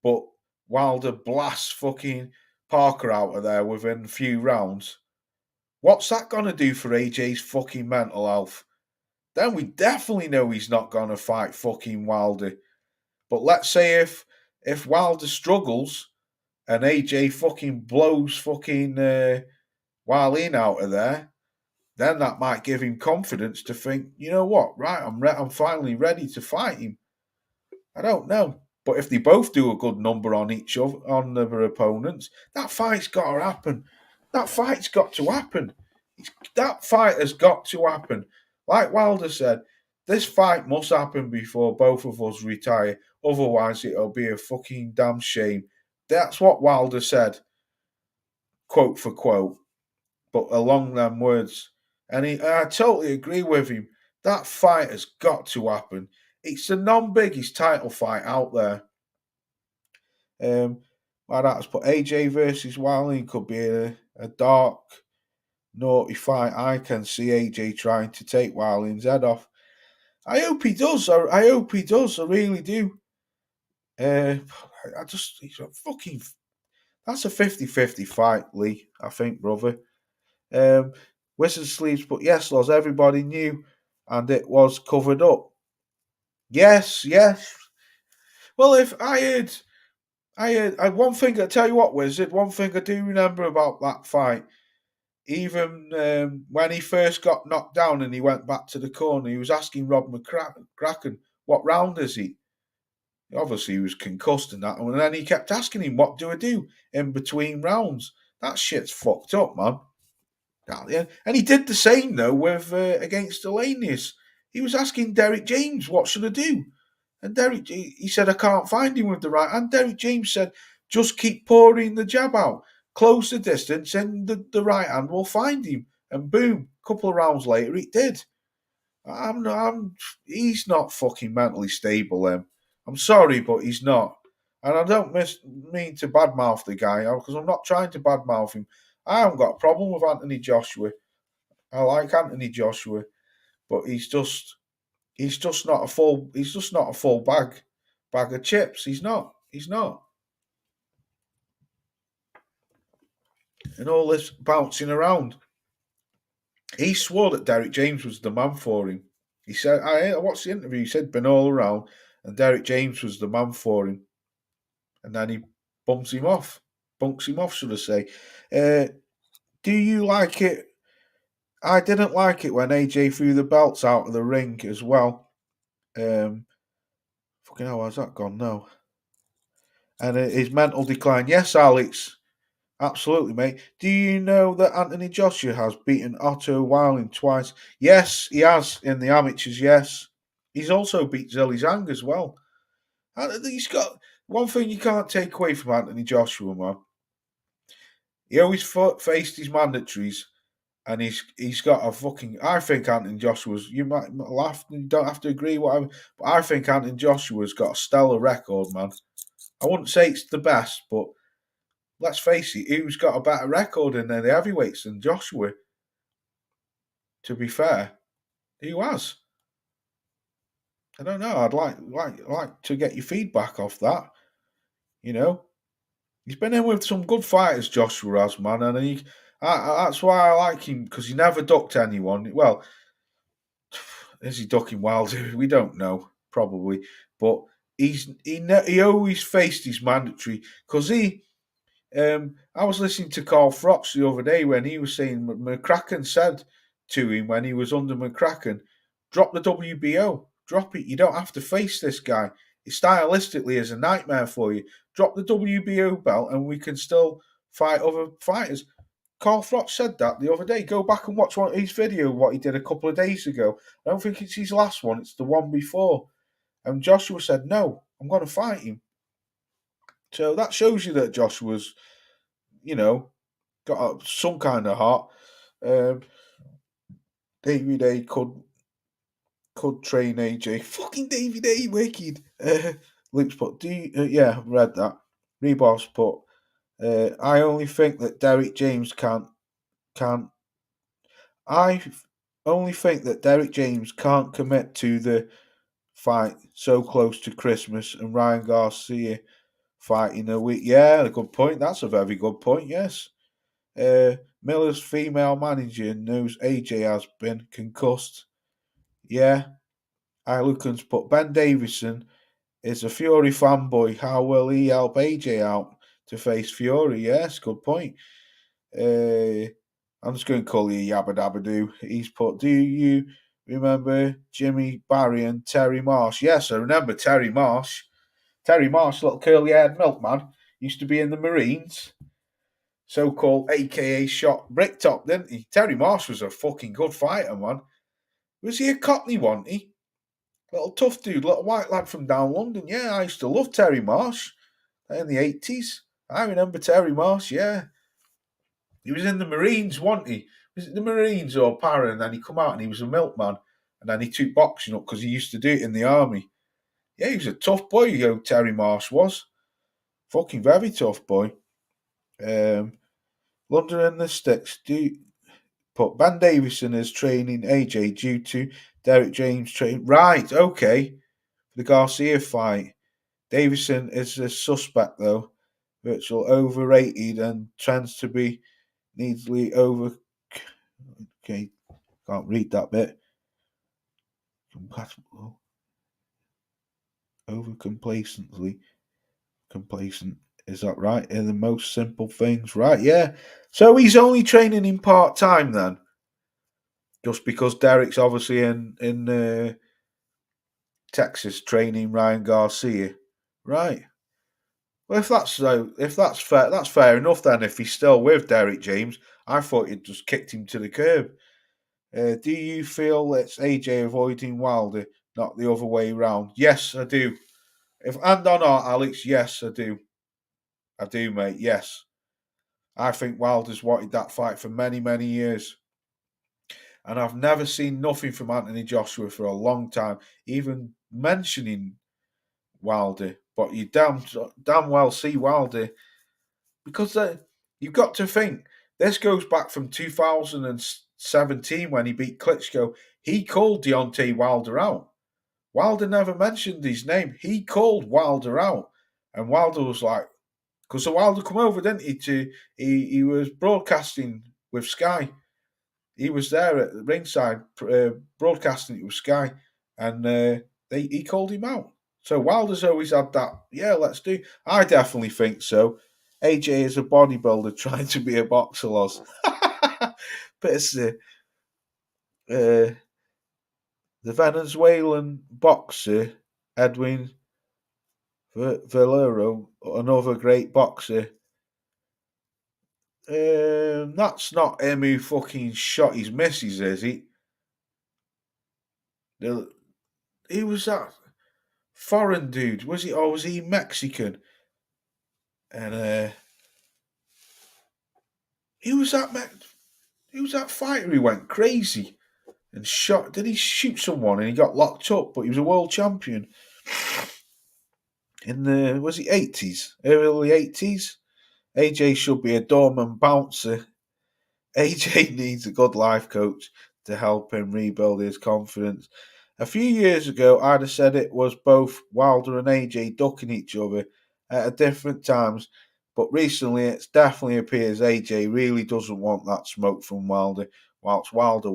but Wilder blasts fucking Parker out of there within a few rounds, what's that going to do for AJ's fucking mental health? Then we definitely know he's not going to fight fucking Wilder. But let's say if Wilder struggles and AJ fucking blows fucking Wilding out of there, then that might give him confidence to think, you know what, right, I'm finally ready to fight him. I don't know. But if they both do a good number on each other, on their opponents, that fight's got to happen. That fight's got to happen. That fight has got to happen. Like Wilder said, this fight must happen before both of us retire. Otherwise, it'll be a fucking damn shame. That's what Wilder said, quote for quote, but along them words. And I totally agree with him. That fight has got to happen. It's the non-biggest title fight out there. My that's put AJ versus Wilding could be a dark, naughty fight. I can see AJ trying to take Wilding's head off. I hope he does. I hope he does. I really do. He's a fucking. That's a 50-50 fight, Lee. I think, brother. Wizard Sleeves, but yes, Loz, everybody knew, and it was covered up. Yes. Well, if I heard one thing. I tell you what, Wizard. One thing I do remember about that fight, even when he first got knocked down and he went back to the corner, he was asking Rob McCracken, "What round is he?" Obviously, he was concussed and that, and then he kept asking him, "What do I do in between rounds?" That shit's fucked up, man. And he did the same though with against Elanius. He was asking Derek James, "What should I do?" And he said, "I can't find him with the right." And Derek James said, "Just keep pouring the jab out, close the distance, and the right hand will find him." And boom, a couple of rounds later, it did. He's not fucking mentally stable. I'm sorry, but he's not. And I don't mean to badmouth the guy because I'm not trying to badmouth him. I haven't got a problem with Anthony Joshua. I like Anthony Joshua, but he's just not a full bag of chips. He's not. And all this bouncing around. He swore that Derek James was the man for him. He said, I watched the interview, he said been all around and Derek James was the man for him. And then he bunks him off, should I say. Do you like it? I didn't like it when AJ threw the belts out of the ring as well. Fucking hell, how's that gone now? And his mental decline. Yes, Alex. Absolutely, mate. Do you know that Anthony Joshua has beaten Otto Weiling twice? Yes, he has in the amateurs. Yes, he's also beat Zhilei Zhang as well. And he's got one thing you can't take away from Anthony Joshua, man. He always faced his mandatories, and he's got a fucking. I think Anthony Joshua's. You might laugh, you don't have to agree, whatever. But I think Anthony Joshua's got a stellar record, man. I wouldn't say it's the best, but let's face it, who's got a better record in the heavyweights than Joshua? To be fair, who has? I don't know. I'd like to get your feedback off that. You know, he's been in with some good fighters, Joshua has, man, and that's why I like him because he never ducked anyone. Well, is he ducking Wilder? We don't know, probably, but he always faced his mandatory because he. I was listening to Carl Froch the other day when he was saying McCracken said to him when he was under McCracken, drop the WBO, drop it. You don't have to face this guy. It stylistically is a nightmare for you. Drop the WBO belt and we can still fight other fighters. Carl Froch said that the other day. Go back and watch one of his video, what he did a couple of days ago. I don't think it's his last one, it's the one before. And Joshua said, no, I'm going to fight him. So that shows you that Joshua's, you know, got some kind of heart. David A could train AJ. Fucking David A, wicked. Luke's put, yeah, read that. Reboss put, I only think that Derek James can't. I only think that Derek James can't commit to the fight so close to Christmas and Ryan Garcia fighting a week. Yeah, a good point. That's a very good point. Yes. Miller's female manager knows AJ has been concussed. Yeah. Ilukens put Ben Davison is a Fury fanboy. How will he help AJ out to face Fury? Yes, good point. I'm just going to call you Yabba Dabba Doo. He's put, do you remember Jimmy Barry and Terry Marsh? Yes, I remember Terry Marsh. Terry Marsh, little curly haired milkman, used to be in the Marines. So called AKA shot Bricktop, didn't he? Terry Marsh was a fucking good fighter, man. Was he a Cockney one? He little tough dude, little white lad from down London. Yeah, I used to love Terry Marsh in the 80s. I remember Terry Marsh, yeah. He was in the Marines, wasn't he? Was it the Marines or Para? And then he come out and he was a milkman. And then he took boxing up because he used to do it in the army. Yeah, he was a tough boy, Terry Marsh was. Fucking very tough boy. London and the Sticks do put Ben Davison as training AJ due to Derek James train. Right, okay. The Garcia fight. Davison is a suspect though. Virtual overrated and tends to be needly over. Okay, can't read that bit. Compatible. Over complacently. Complacent. Is that right? In the most simple things. Right, yeah. So he's only training in part time then? Just because Derek's obviously in Texas training Ryan Garcia. Right. Well, if that's fair, that's fair enough. Then, if he's still with Derek James, I thought he'd just kicked him to the curb. Do you feel it's AJ avoiding Wilder, not the other way round? Yes, I do. If and or not, Alex, yes, I do. I do, mate. Yes, I think Wilder's wanted that fight for many, many years, and I've never seen nothing from Anthony Joshua for a long time, even mentioning Wilder. But you damn well see Wilder because you've got to think this goes back from 2017 when he beat Klitschko. He called Deontay Wilder out. Wilder never mentioned his name. He called Wilder out, and Wilder was like, because Wilder come over, didn't he? He was broadcasting with Sky. He was there at the ringside broadcasting it with Sky, and he called him out. So Wilder's always had that. Yeah, let's do. I definitely think so. AJ is a bodybuilder trying to be a boxer, Loz. But it's the Venezuelan boxer Edwin Valero, another great boxer. That's not him who fucking shot his missus, is he? Who was that foreign dude? Was he, or was he Mexican? And who was that? Who was that fighter who went crazy and shot? Did he shoot someone and he got locked up? But he was a world champion in the, was he 80s, early 80s? AJ should be a doorman bouncer. AJ needs a good life coach to help him rebuild his confidence. A few years ago, I'd have said it was both Wilder and AJ ducking each other at different times, but recently it definitely appears AJ really doesn't want that smoke from Wilder, whilst Wilder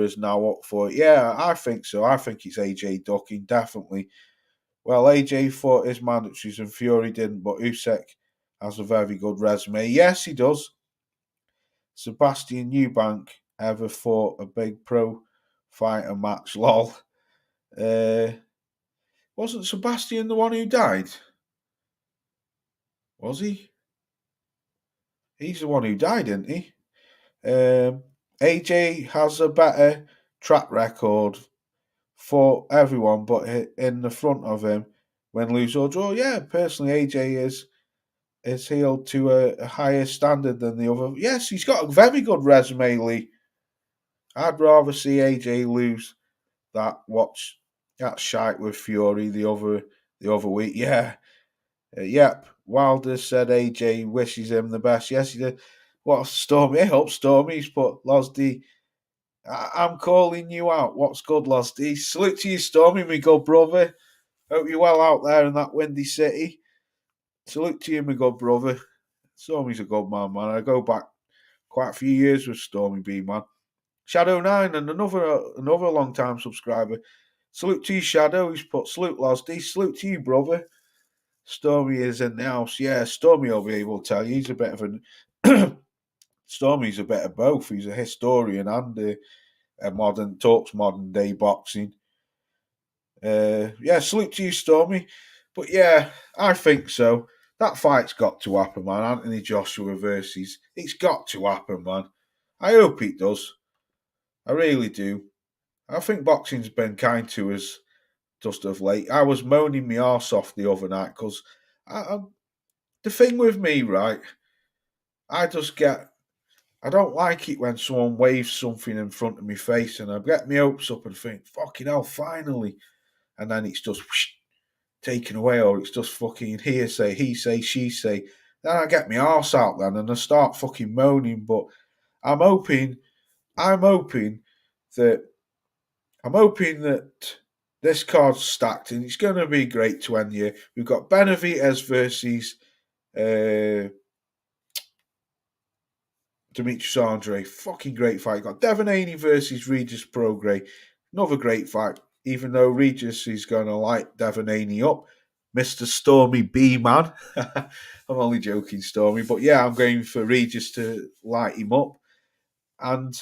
is now up for it. Yeah, I think so. I think it's AJ ducking, definitely. Well, AJ fought his mandatories and Fury didn't, but Usyk has a very good resume. Yes, he does. Sebastian Eubank ever fought a big pro fighter match? Lol. Uh, wasn't Sebastian the one who died? Was he? He's the one who died, isn't he? AJ has a better track record for everyone, but in the front of him, when lose or draw, yeah, personally, AJ is held to a higher standard than the other. Yes, he's got a very good resume, Lee. I'd rather see AJ lose that shite with Fury the other week. Yeah, yep. Wilder said AJ wishes him the best. Yes, he did. What Stormy? I hope Stormy's put Losdy. I'm calling you out. What's good, Losdy? Salute to you, Stormy, my good brother. Hope you're well out there in that windy city. Salute to you, my good brother. Stormy's a good man, man. I go back quite a few years with Stormy B, man. Shadow 9 and another long time subscriber. Salute to you, Shadow. He's put salute, Losdy. Salute to you, brother. Stormy is in the house. Yeah, Stormy will be able to tell you. He's a bit of a Stormy's a bit of both. He's a historian and a modern day boxing. Yeah, salute to you, Stormy. But yeah, I think so. That fight's got to happen, man. Anthony Joshua versus. It's got to happen, man. I hope it does. I really do. I think boxing's been kind to us just of late. I was moaning my arse off the other night because the thing with me, right? I just get. I don't like it when someone waves something in front of my face and I get my hopes up and think, fucking hell, finally. And then it's just whoosh, taken away, or it's just fucking hearsay, he say, she say. Then I get my arse out then and I start fucking moaning. But I'm hoping, I'm hoping that, I'm hoping that this card's stacked and it's going to be great to end the year. We've got Benavidez versus Demetrius Andre, fucking great fight. Got Devin Haney versus Regis Prograis, another great fight. Even though Regis is going to light Devin Haney up, Mr. Stormy B man. I'm only joking, Stormy, but yeah, I'm going for Regis to light him up. And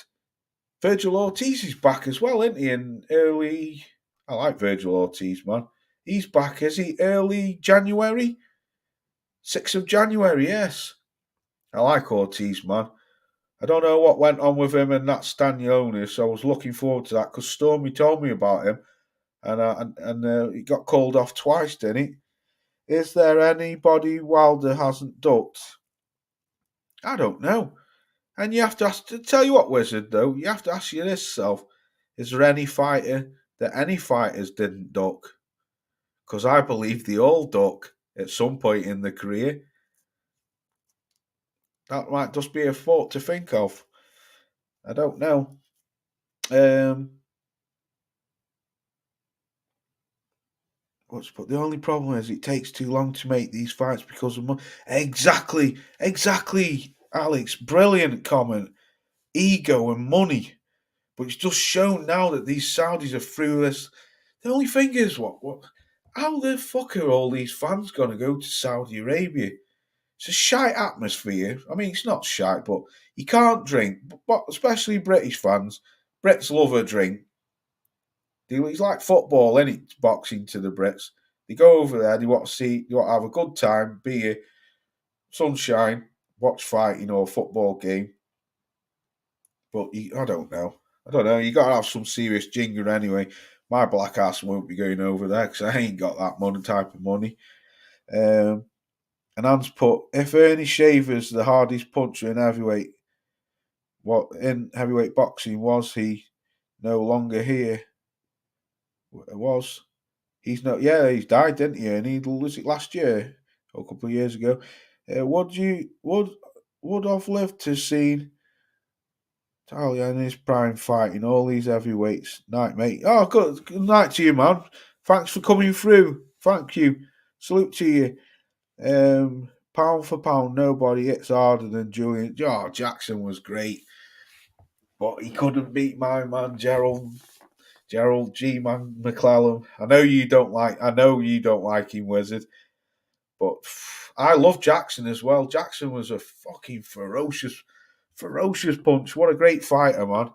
Virgil Ortiz is back as well, isn't he? In early, I like Virgil Ortiz, man. He's back, is he? Early January, 6th of January. Yes, I like Ortiz, man. I don't know what went on with him and that Stanionis, so I was looking forward to that because Stormy told me about him, and he got called off twice, didn't he? Is there anybody Wilder hasn't ducked? I don't know. And you have to ask. To tell you what, Wizard, though, you have to ask you this self: is there any fighter that any fighters didn't duck? Because I believe they all duck at some point in their career. That might just be a thought to think of. I don't know. But the only problem is it takes too long to make these fights because of money. Exactly, Alex. Brilliant comment. Ego and money. But it's just shown now that these Saudis are through this. The only thing is, how the fuck are all these fans going to go to Saudi Arabia? It's a shite atmosphere. I mean, it's not shite, but you can't drink. But especially British fans. Brits love a drink. It's like football, isn't it? Boxing to the Brits. They go over there, they want to have a good time, beer, sunshine. watch fighting or football game. But I don't know. I don't know. You got to have some serious ginger anyway. My black ass won't be going over there because I ain't got that money type of money. And Hans put, if Ernie Shavers, the hardest puncher in heavyweight, what in heavyweight boxing, was he no longer here? Was he's not? Yeah, he's died, didn't he? And he was it last year or a couple of years ago. Would have lived to see Talia in his prime fighting all these heavyweights. Night, mate. Oh, good night to you, man. Thanks for coming through. Thank you. Salute to you. Pound for pound, nobody hits harder than Julian. Oh, Jackson was great, but he couldn't beat my man Gerald G. Man McClellan. I know you don't like him, Wizard, but I love Jackson as well. Jackson was a fucking ferocious punch. What a great fighter, man.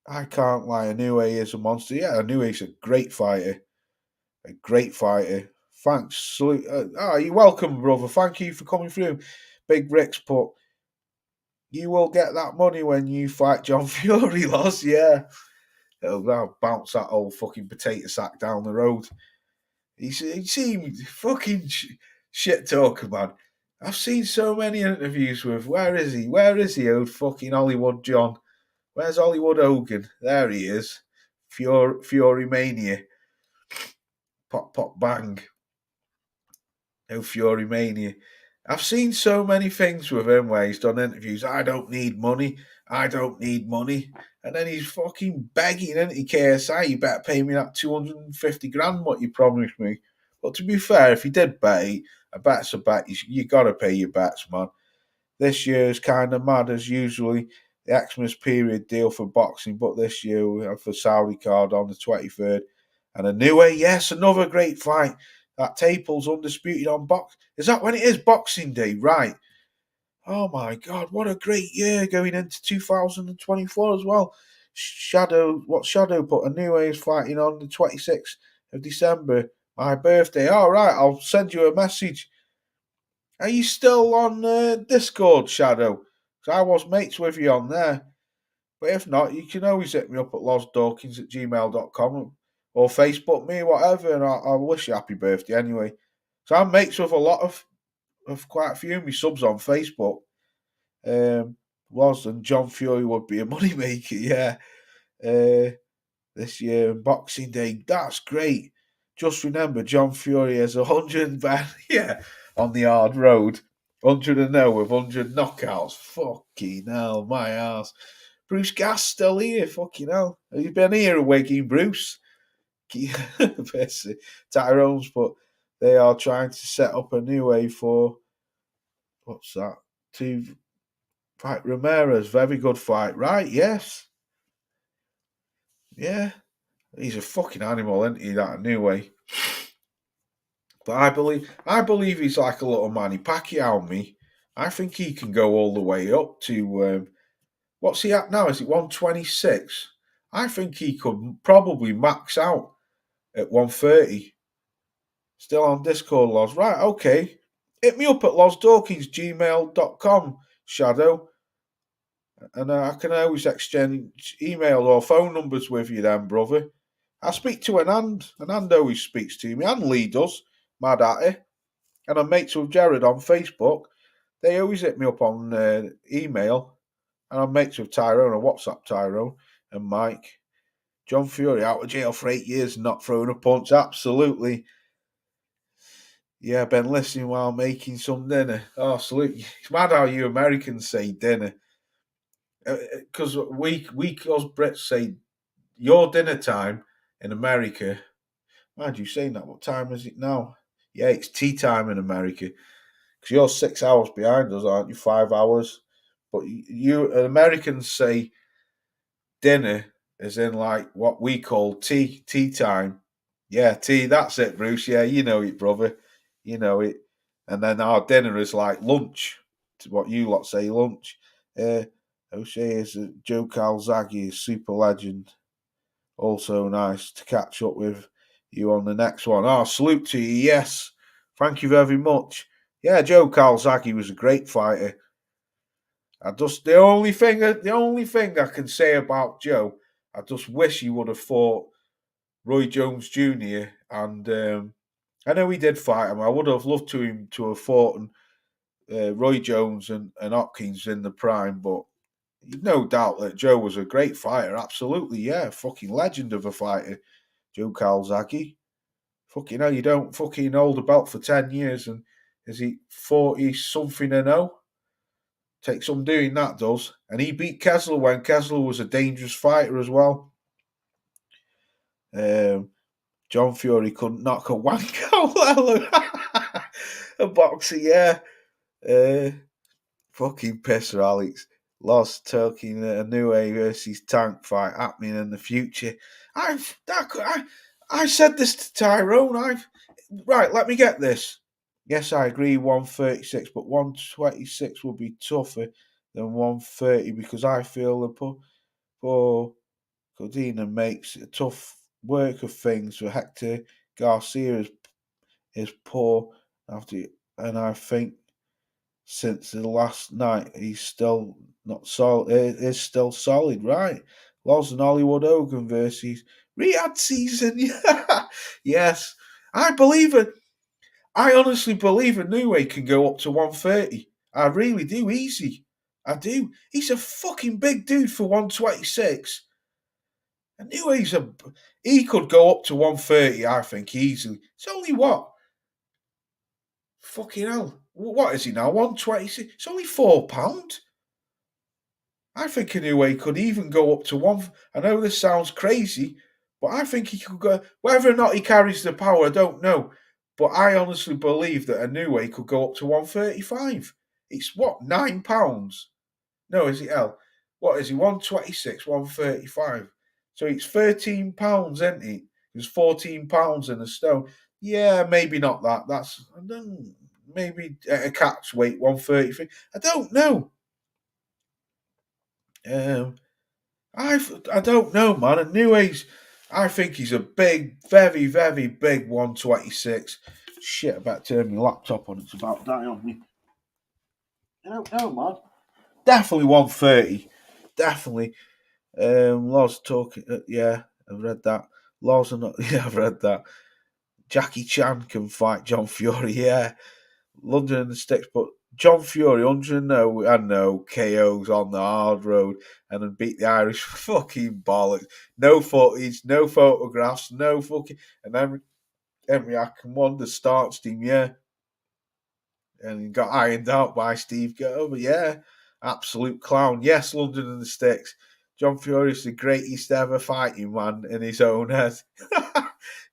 I can't lie. Inoue is a monster. Yeah, Inoue's a great fighter. A great fighter. Thanks. Salute. You're welcome, brother. Thank you for coming through. Big Rick's put, you will get that money when you fight John Fury, Loz. Yeah. I'll bounce that old fucking potato sack down the road. He seemed fucking shit talker, man. I've seen so many interviews with, where is he, old fucking Hollywood John? Where's Hollywood Hogan? There he is. Fury Mania. Pop, pop, bang. No Fury Mania. I've seen so many things with him where he's done interviews. I don't need money. And then he's fucking begging, isn't he, KSI? You better pay me that 250 grand what you promised me. But to be fair, if he did bet, a bet's a bet. You got to pay your bets, man. This year is kind of mad as usually. The Xmas period deal for boxing, but this year we have the Saudi card on the 23rd. And Inoue, yes, another great fight. That Taple's undisputed on box. Is that when it is Boxing Day? Right. Oh my God, what a great year going into 2024 as well. Shadow put? Inoue is fighting on the 26th of December, my birthday. All right, I'll send you a message. Are you still on Discord, Shadow? Because I was mates with you on there. But if not, you can always hit me up at lozdawkins@gmail.com or Facebook me, whatever, and I'll wish you happy birthday anyway. So I'm mates with a lot of quite a few of my subs on Facebook. Loz and John Fury would be a moneymaker, yeah. This year and Boxing Day, that's great. Just remember, John Fury has 100 yeah, on the hard road. 100-0 with 100 knockouts. Fucking hell, my ass. Bruce Gas still here, fucking hell. Have you been here waking Bruce? Tyrone's, but they are trying to set up a new way for, what's that? To fight Ramirez. Very good fight, right? Yes. Yeah. He's a fucking animal, isn't he, that new way? But I believe he's like a little Manny Pacquiao, me. I think he can go all the way up to what's he at now? Is it 126? I think he could probably max out at 130. Still on Discord, Loz. Right, okay. Hit me up at lozdawkins@gmail.com, Shadow. And I can always exchange email or phone numbers with you then, brother. I speak to Anand. Anand always speaks to me. And Lee does. Mad at it. And I'm mates with Jared on Facebook. They always hit me up on email. And I'm mates with Tyrone on WhatsApp, Tyrone and Mike. John Fury out of jail for 8 years and not throwing a punch. Absolutely. Yeah, been listening while making some dinner. Oh, absolutely. It's mad how you Americans say dinner. Because we us Brits say your dinner time in America. Mind you saying that, what time is it now? Yeah, it's tea time in America. Because you're 6 hours behind us, aren't you? 5 hours. But you Americans say dinner as in like what we call tea time. Yeah, tea, that's it, Bruce. Yeah, you know it, brother. You know it. And then our dinner is like lunch, to what you lot say, lunch. O'Shea is Joe Calzaghe, super legend. Also nice to catch up with you on the next one. Oh, salute to you, yes. Thank you very much. Yeah, Joe Calzaghe was a great fighter. The only thing I can say about Joe, I just wish he would have fought Roy Jones Jr. And I know he did fight him. I would have loved him to have fought Roy Jones and Hopkins in the prime, but no doubt that Joe was a great fighter. Absolutely, yeah, fucking legend of a fighter, Joe Calzaghe. Fucking hell, you don't fucking hold a belt for 10 years and is he 40 something and oh? Takes some doing that does. And he beat Kessler when Kessler was a dangerous fighter as well. John Fury couldn't knock a wank out a boxer, yeah. Uh, fucking pisser, Alex. Lost talking a new A versus Tank fight happening in the future. I said this to Tyrone. Right. Let me get this. Yes, I agree. 136, but 126 will be tougher than 130 because I feel the poor Codina makes a tough work of things for Hector Garcia is poor after, and I think since the last night he's still not solid. Is still solid, right? Loz and Hollywood Hogan versus Riyadh season. Yeah, yes, I believe it. I honestly believe a new way can go up to 130. I really do, easy. I do. He's a fucking big dude for 126. I knew he could go up to 130, I think, easily. It's only what? Fucking hell. What is he now? 126? It's only £4. I think Inoue could even go up to one. I know this sounds crazy, but I think he could go. Whether or not he carries the power, I don't know. But I honestly believe that Inoue could go up to 135. It's what, £9? No, is it L? What is he? 126, 135. So it's £13, isn't it? It's £14 in a stone. Yeah, maybe not that. That's I don't, maybe a cat's weight 133. I don't know. Um, I don't know, man. And New Age, I think he's a big, very, very big 126. Shit, I better turn my laptop on. It's about to die on me. I don't know, man. Definitely 130. Definitely. Loz talking. Yeah, I've read that. Loz and yeah, I've read that. Jackie Chan can fight John Fury. Yeah, London and the Sticks, but John Fury, 100 no, I know KOs on the hard road and then beat the Irish fucking bollocks. No footage, no photographs, no fucking. And then Henry Akinwanda starts team, yeah, and he got ironed out by Steve Go. But yeah, absolute clown. Yes, London and the Sticks. John Fury's the greatest ever fighting man in his own head.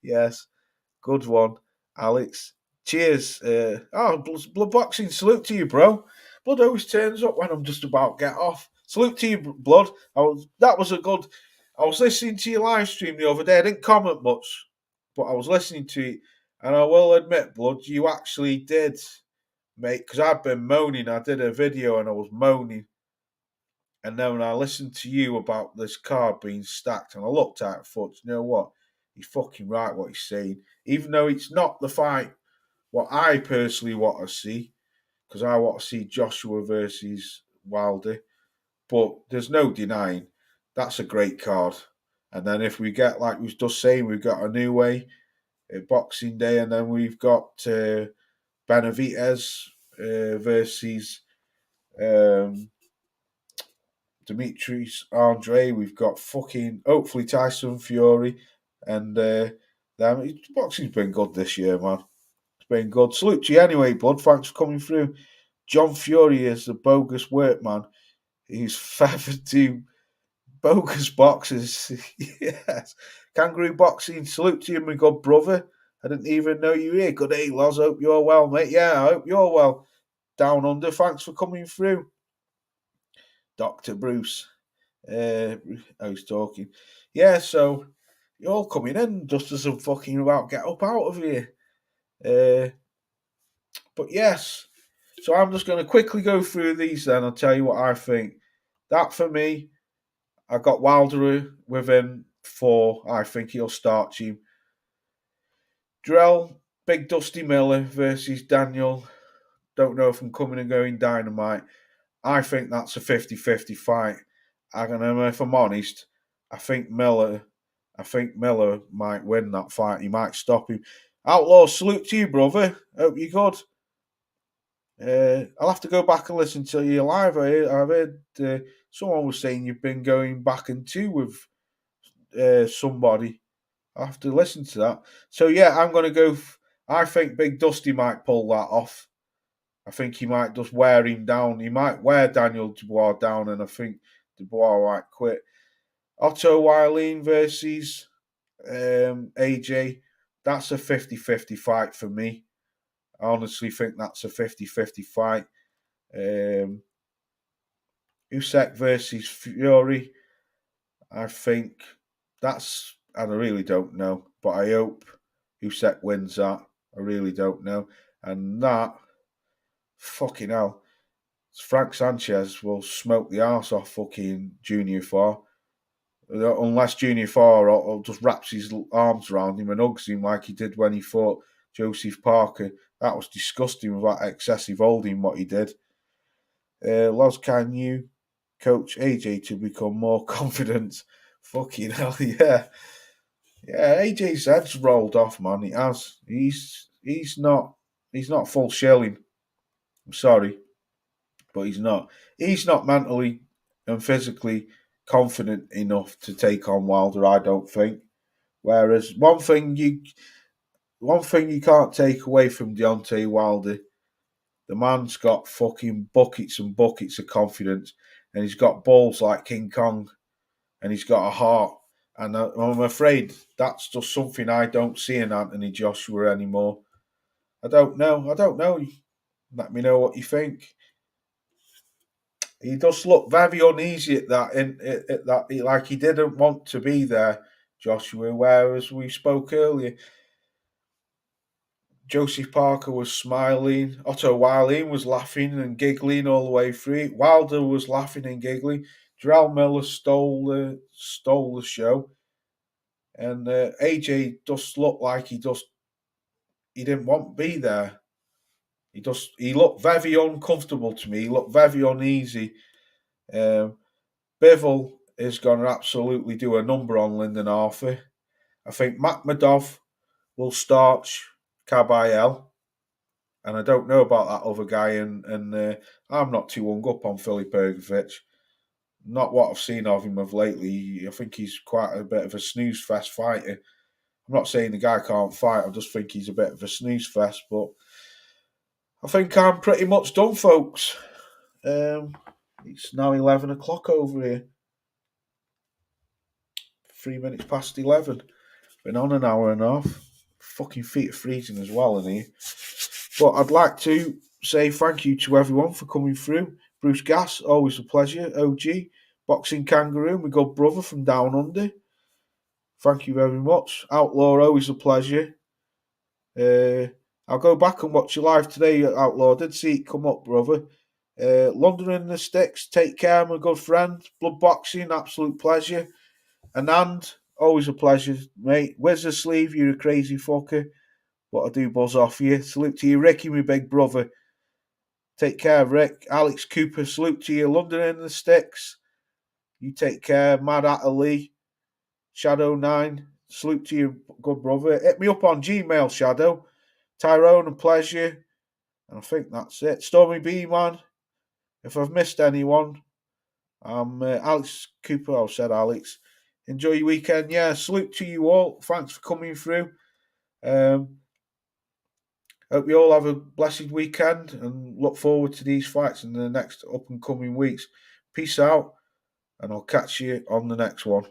Yes, good one, Alex. Cheers. Blood boxing. Salute to you, bro. Blood always turns up when I'm just about to get off. Salute to you, Blood. That was a good. I was listening to your live stream the other day. I didn't comment much, but I was listening to it, and I will admit, Blood, you actually did, mate. Because I've been moaning. I did a video and I was moaning, and then when I listened to you about this card being stacked, and I looked at it, and thought, you know what? He's fucking right what he's saying. Even though it's not the fight what I personally want to see, because I want to see Joshua versus Wilder, but there's no denying that's a great card. And then if we get, like we was just saying, we've got a new way Boxing Day, and then we've got Benavides versus um, Demetrius Andre. We've got fucking hopefully Tyson Fury, and them. Boxing's been good this year, man. Been good. Salute to you anyway, bud. Thanks for coming through. John Fury is the bogus workman. He's feathered to bogus boxers. Yes. Kangaroo boxing. Salute to you, my good brother. I didn't even know you were here. Good day, Loz. Hope you're well, mate. Yeah, I hope you're well. Down under. Thanks for coming through. Dr. Bruce. I was talking. Yeah, so you're all coming in just as I'm fucking about to get up out of here. But yes, so I'm just going to quickly go through these then. I'll tell you what I think. That for me, I got Wilder within 4. I think he'll start team. Drell, Big Dusty Miller versus Daniel don't know if I'm coming and going Dynamite. I think that's a 50-50 fight. If I'm honest, I think Miller might win that fight. He might stop him. Outlaw, salute to you, brother. Hope you're good. I'll have to go back and listen to you live. I've heard someone was saying you've been going back and two with somebody. I'll have to listen to that. So yeah, I'm going to go. I think Big Dusty might pull that off. I think he might just wear him down. He might wear Daniel Dubois down, and I think Dubois might quit. Otto Wylene versus AJ. That's a 50-50 fight for me. I honestly think that's a 50-50 fight. Usyk versus Fury. I think that's, and I really don't know, but I hope Usyk wins that. I really don't know. And that, fucking hell, Frank Sanchez will smoke the arse off fucking Junior 4. Unless Junior 4 just wraps his arms around him and hugs him like he did when he fought Joseph Parker. That was disgusting with that excessive holding, what he did. Loz, can you coach AJ to become more confident? Fucking hell, yeah. Yeah, AJ's head's rolled off, man. He has. He's not full shelling. I'm sorry, but he's not. He's not mentally and physically confident enough to take on Wilder, I don't think. Whereas one thing you can't take away from Deontay Wilder, the man's got fucking buckets and buckets of confidence, and he's got balls like King Kong, and he's got a heart. And I'm afraid that's just something I don't see in Anthony Joshua anymore. I don't know. Let me know what you think. He does look very uneasy at that, like he didn't want to be there, Joshua. Whereas we spoke earlier, Joseph Parker was smiling, Otto Wylene was laughing and giggling all the way through. Wilder was laughing and giggling. Jarrell Miller stole the show, and AJ just looked like he didn't want to be there. He looked very uncomfortable to me. He looked very uneasy. Bivol is going to absolutely do a number on Lyndon Arthur. I think Makhmudov will starch Kabayel. And I don't know about that other guy, and I'm not too hung up on Filip Hrgovic. Not what I've seen of him of lately. I think he's quite a bit of a snooze fest fighter. I'm not saying the guy can't fight, I just think he's a bit of a snooze fest, but I think I'm pretty much done, folks. It's now 11 o'clock over here. 3 minutes past 11. Been on an hour and a half. Fucking feet are freezing as well in here. But I'd like to say thank you to everyone for coming through. Bruce Gass, always a pleasure. OG, Boxing Kangaroo, my good brother from down under. Thank you very much. Outlaw, always a pleasure. I'll go back and watch you live today, Outlaw. I did see it come up, brother. London in the Sticks, take care, my good friend. Blood Boxing, absolute pleasure. Anand, always a pleasure, mate. Where's the sleeve? You're a crazy fucker. But I do buzz off you. Salute to you, Ricky, my big brother. Take care, Rick. Alex Cooper, salute to you. London in the Sticks. You take care. Mad Ali. Shadow 9. Salute to you, good brother. Hit me up on Gmail, Shadow. Tyrone, a pleasure. And I think that's it. Stormy B, man. If I've missed anyone, I'm Alex Cooper. I said Alex. Enjoy your weekend. Yeah, salute to you all. Thanks for coming through. Hope you all have a blessed weekend and look forward to these fights in the next up and coming weeks. Peace out, and I'll catch you on the next one.